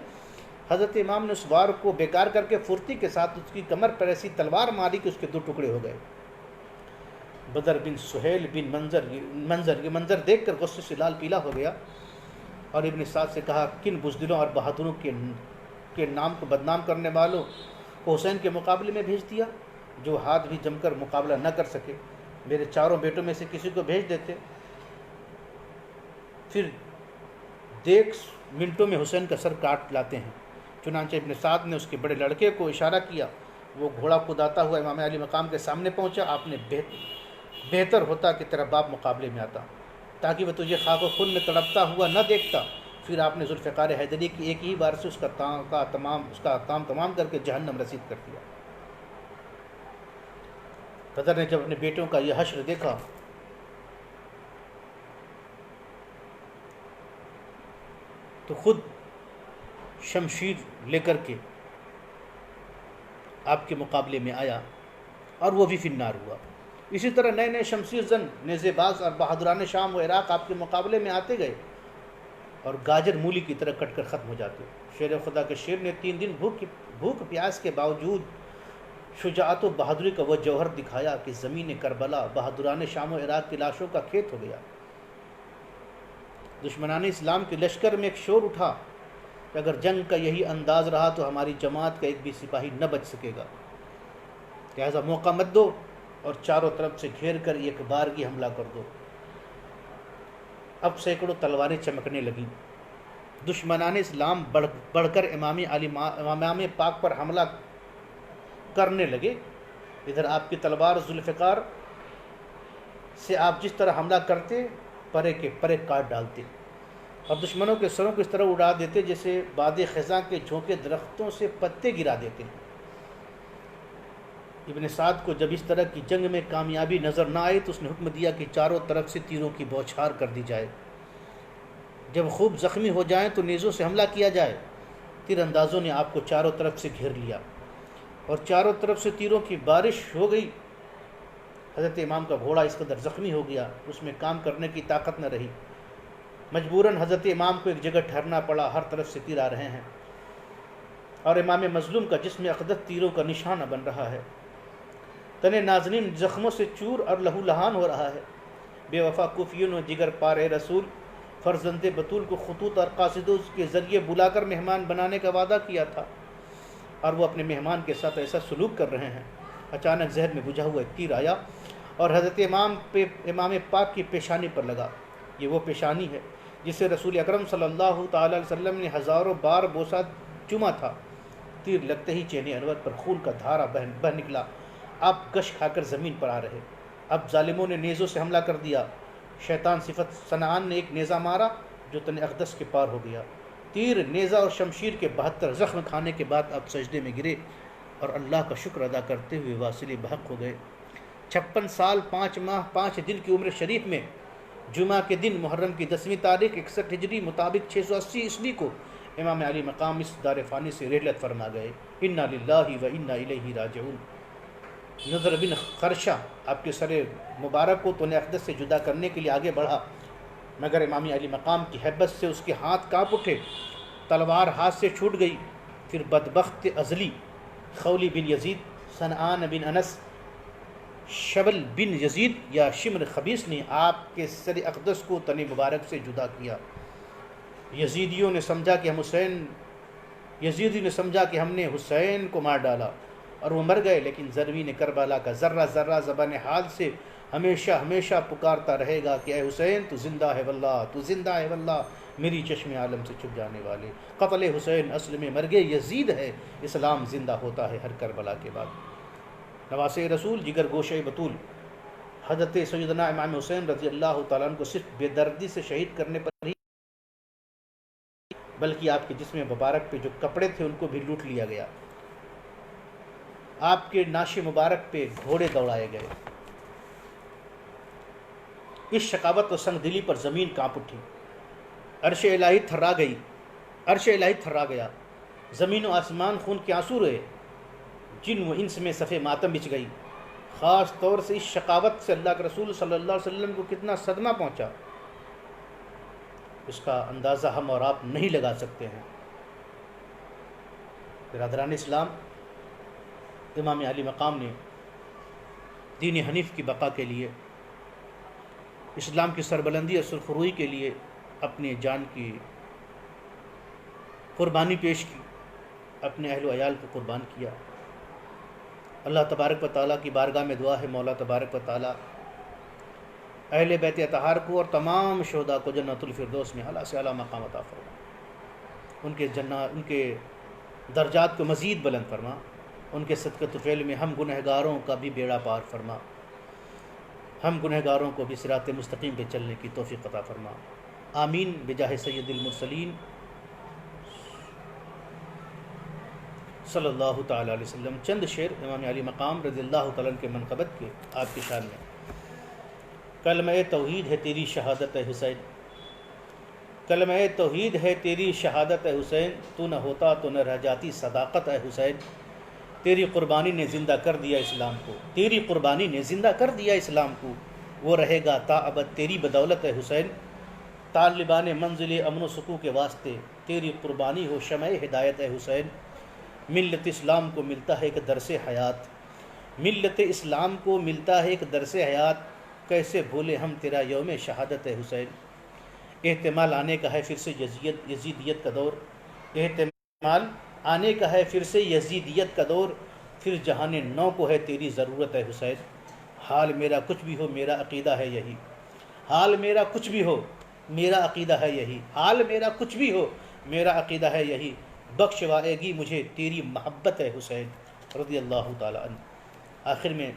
[SPEAKER 1] حضرت امام نے اس وار کو بیکار کر کے پھرتی کے ساتھ اس کی کمر پر ایسی تلوار ماری کہ اس کے 2 ٹکڑے ہو گئے۔ بدر بن سہیل بن یہ منظر دیکھ کر غصے سے لال پیلا ہو گیا اور ابن سعد سے کہا، کن بزدلوں اور بہادروں کے نام کو بدنام کرنے والوں کو حسین کے مقابلے میں بھیج دیا، جو ہاتھ بھی جم کر مقابلہ نہ کر سکے۔ میرے 4 بیٹوں میں سے کسی کو بھیج دیتے، پھر دیکھ منٹوں میں حسین کا سر کاٹ لاتے ہیں۔ چنانچہ ابن سعد نے اس کے بڑے لڑکے کو اشارہ کیا، وہ گھوڑا کوداتا ہوا امام علی مقام کے سامنے پہنچا۔ آپ نے بہتر ہوتا کہ تیرا باپ مقابلے میں آتا تاکہ وہ تجھے خاک و خون میں تڑپتا ہوا نہ دیکھتا۔ پھر آپ نے ذوالفقار حیدری کی ایک ہی بار سے اس کا کام تمام کر کے جہنم رسید کر دیا۔ بدر نے جب اپنے بیٹوں کا یہ حشر دیکھا تو خود شمشیر لے کر کے آپ کے مقابلے میں آیا اور وہ بھی فنار ہوا۔ اسی طرح نئے نئے شمشیر زن، نیزے باز اور بہادران شام و عراق آپ کے مقابلے میں آتے گئے اور گاجر مولی کی طرح کٹ کر ختم ہو جاتے۔ شیر خدا کے شیر نے 3 دن بھوک پیاس کے باوجود شجاعت و بہادری کا وہ جوہر دکھایا کہ زمین کربلا بہادران شام و عراق کی لاشوں کا کھیت ہو گیا۔ دشمنان اسلام کے لشکر میں ایک شور اٹھا کہ اگر جنگ کا یہی انداز رہا تو ہماری جماعت کا ایک بھی سپاہی نہ بچ سکے گا، لہذا موقع مت دو اور چاروں طرف سے گھیر کر ایک بارگی حملہ کر دو۔ اب سینکڑوں تلواریں چمکنے لگیں۔ دشمنان اسلام بڑھ کر امام پاک پر حملہ کرنے لگے۔ ادھر آپ کی تلوار ذوالفقار سے آپ جس طرح حملہ کرتے، پرے کے پرے کاٹ ڈالتے۔ اور دشمنوں کے سروں کو اس طرح اڑا دیتے جیسے باد خزاں کے جھونکے درختوں سے پتے گرا دیتے ہیں۔ ابن سعد کو جب اس طرح کی جنگ میں کامیابی نظر نہ آئی تو اس نے حکم دیا کہ چاروں طرف سے تیروں کی بوچھار کر دی جائے، جب خوب زخمی ہو جائیں تو نیزوں سے حملہ کیا جائے۔ تیر اندازوں نے آپ کو چاروں طرف سے گھیر لیا اور چاروں طرف سے تیروں کی بارش ہو گئی۔ حضرت امام کا گھوڑا اس قدر زخمی ہو گیا، اس میں کام کرنے کی طاقت نہ رہی، مجبوراً حضرت امام کو ایک جگہ ٹھہرنا پڑا، ہر طرف سے تیر آ رہے ہیں اور امام مظلوم کا جسم اقدس تیروں کا نشانہ بن رہا ہے، تن نازنین زخموں سے چور اور لہو لہان ہو رہا ہے۔ بے وفا کوفیوں نے جگر پارے رسول فرزند بطول کو خطوط اور قاصدوں کے ذریعے بلا کر مہمان بنانے کا وعدہ کیا تھا، اور وہ اپنے مہمان کے ساتھ ایسا سلوک کر رہے ہیں۔ اچانک ذہن میں بجھا ہوا ایک تیر آیا اور حضرت امام پاک کی پیشانی پر لگا۔ یہ وہ پیشانی ہے جسے رسول اکرم صلی اللہ تعالی علیہ وسلم نے ہزاروں بار بوسہ چوما تھا۔ تیر لگتے ہی چین انور پر خون کا دھارا بہ نکلا، آپ گش کھا کر زمین پر آ رہے۔ اب ظالموں نے نیزوں سے حملہ کر دیا۔ شیطان صفت صنعان نے ایک نیزہ مارا جو تن اقدس کے پار ہو گیا۔ تیر، نیزہ اور شمشیر کے 72 زخم کھانے کے بعد آپ سجدے میں گرے اور اللہ کا شکر ادا کرتے ہوئے واصل بحق ہو گئے۔ 56 سال 5 ماہ 5 دن کی عمر شریف میں جمعہ کے دن محرم کی 10ویں تاریخ 61 ہجری مطابق 680 عیسوی کو امام علی مقام اس دار فانی سے رحلت فرما گئے۔ انا للہ و انا الیہ راجعون۔ نضر بن خرشہ آپ کے سر مبارک کو تو اقدس سے جدا کرنے کے لیے آگے بڑھا، مگر امام علی مقام کی ہیبت سے اس کے ہاتھ کانپ اٹھے، تلوار ہاتھ سے چھوٹ گئی۔ پھر بدبخت ازلی خولی بن یزید، صنعان بن انس، شبل بن یزید یا شمر خبیث نے آپ کے سر اقدس کو تن مبارک سے جدا کیا۔ یزیدی نے سمجھا کہ ہم نے حسین کو مار ڈالا اور وہ مر گئے، لیکن زروین کربلا کا ذرہ ذرہ زبان حال سے ہمیشہ ہمیشہ پکارتا رہے گا کہ اے حسین تو زندہ ہے واللہ، تو زندہ ہے واللہ، میری چشم عالم سے چھپ جانے والے۔ قتل حسین اصل میں مرگ یزید ہے، اسلام زندہ ہوتا ہے ہر کربلا کے بعد۔ نواسے رسول جگر گوشے بطول حضرت سیدنا امام حسین رضی اللہ تعالیٰ عنہ کو صرف بے دردی سے شہید کرنے پر ہی بلکہ آپ کے جسم مبارک پہ جو کپڑے تھے ان کو بھی لوٹ لیا گیا۔ آپ کے ناش مبارک پہ گھوڑے دوڑائے گئے۔ اس شقاوت و سنگ دلی پر زمین کانپ اٹھی، عرش الہی تھرا گئی، عرش الہی تھرا گیا، زمین و آسمان خون کے آنسو رہے، جن و انس میں صف ماتم بچ گئی۔ خاص طور سے اس شقاوت سے اللہ کے رسول صلی اللہ علیہ وسلم کو کتنا صدمہ پہنچا، اس کا اندازہ ہم اور آپ نہیں لگا سکتے ہیں۔ برادران اسلام، امام علی مقام نے دین حنیف کی بقا کے لیے، اسلام کی سربلندی اور سرخروئی کے لیے اپنی جان کی قربانی پیش کی، اپنے اہل و عیال کو قربان کیا۔ اللہ تبارک و تعالیٰ کی بارگاہ میں دعا ہے، مولا تبارک و تعالیٰ اہل بیت اطہار کو اور تمام شہداء کو جنت الفردوس میں اعلیٰ سے اعلیٰ مقام عطا فرما، ان کے درجات کو مزید بلند فرما، ان کے صدقۃ فعل میں ہم گنہگاروں کا بھی بیڑا پار فرما، ہم گنہگاروں کو بھی صراط مستقیم پہ چلنے کی توفیق عطا فرما، آمین بجاہ سید المرسلین صلی اللہ تعالی علیہ وسلم۔ چند شعر امام علی مقام رضی اللہ تعالیٰ عنہ کے منقبت کے آپ کی شان میں۔ کلمہ توحید ہے تیری شہادت اے حسین، کلمہ توحید ہے تیری شہادت اے حسین، تو نہ ہوتا تو نہ رہ جاتی صداقت اے حسین، تیری قربانی نے زندہ کر دیا اسلام کو، تیری قربانی نے زندہ کر دیا اسلام کو، وہ رہے گا تا ابد تیری بدولت اے حسین، طالبان منزل امن و سکون کے واسطے تیری قربانی ہو شمع ہدایت اے حسین۔ ملت اسلام کو ملتا ہے ایک درس حیات، ملت اسلام کو ملتا ہے ایک درس حیات، کیسے بھولے ہم تیرا یوم شہادت ہے حسین۔ احتمال آنے کا ہے پھر سے یزیدیت کا دور، احتمال آنے کا ہے پھر سے یزیدیت کا دور، پھر جہان نو کو ہے تیری ضرورت ہے حسین۔ حال میرا کچھ بھی ہو میرا عقیدہ ہے یہی، حال میرا کچھ بھی ہو میرا عقیدہ ہے یہی، حال میرا کچھ بھی ہو میرا عقیدہ ہے یہی، بخشوائے گی مجھے تیری محبت ہے حسین رضی اللہ تعالی عنہ۔ آخر میں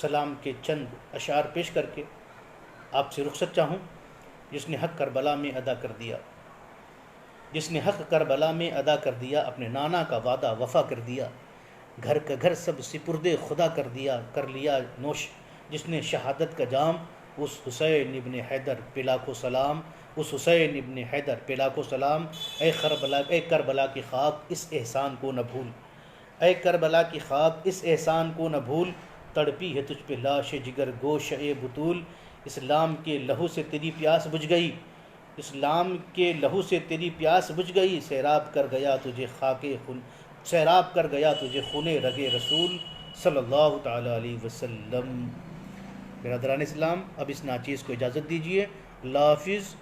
[SPEAKER 1] سلام کے چند اشعار پیش کر کے آپ سے رخصت چاہوں، جس نے حق کربلا میں ادا کر دیا۔ جس نے حق کربلا میں ادا کر دیا، اپنے نانا کا وعدہ وفا کر دیا، گھر کا گھر سب سپرد خدا کر لیا نوش، جس نے شہادت کا جام، اس حسین ابن حیدر پہ لاکھوں سلام، اس حسین ابن حیدر پہ لاکھوں سلام۔ اے کربلا کی خاک اس احسان کو نہ بھول، اے کربلا کی خاک اس احسان کو نہ بھول، تڑپی ہے تجھ پہ لاش جگر گوش اے بطول، اسلام کے لہو سے تیری پیاس بجھ گئی، اسلام کے لہو سے تیری پیاس بجھ گئی، سیراب کر گیا تجھے خون رگ رسول صلی اللہ تعالیٰ علیہ وسلم۔ برادران اسلام، اب اس ناچیز کو اجازت دیجیے، اللہ حافظ۔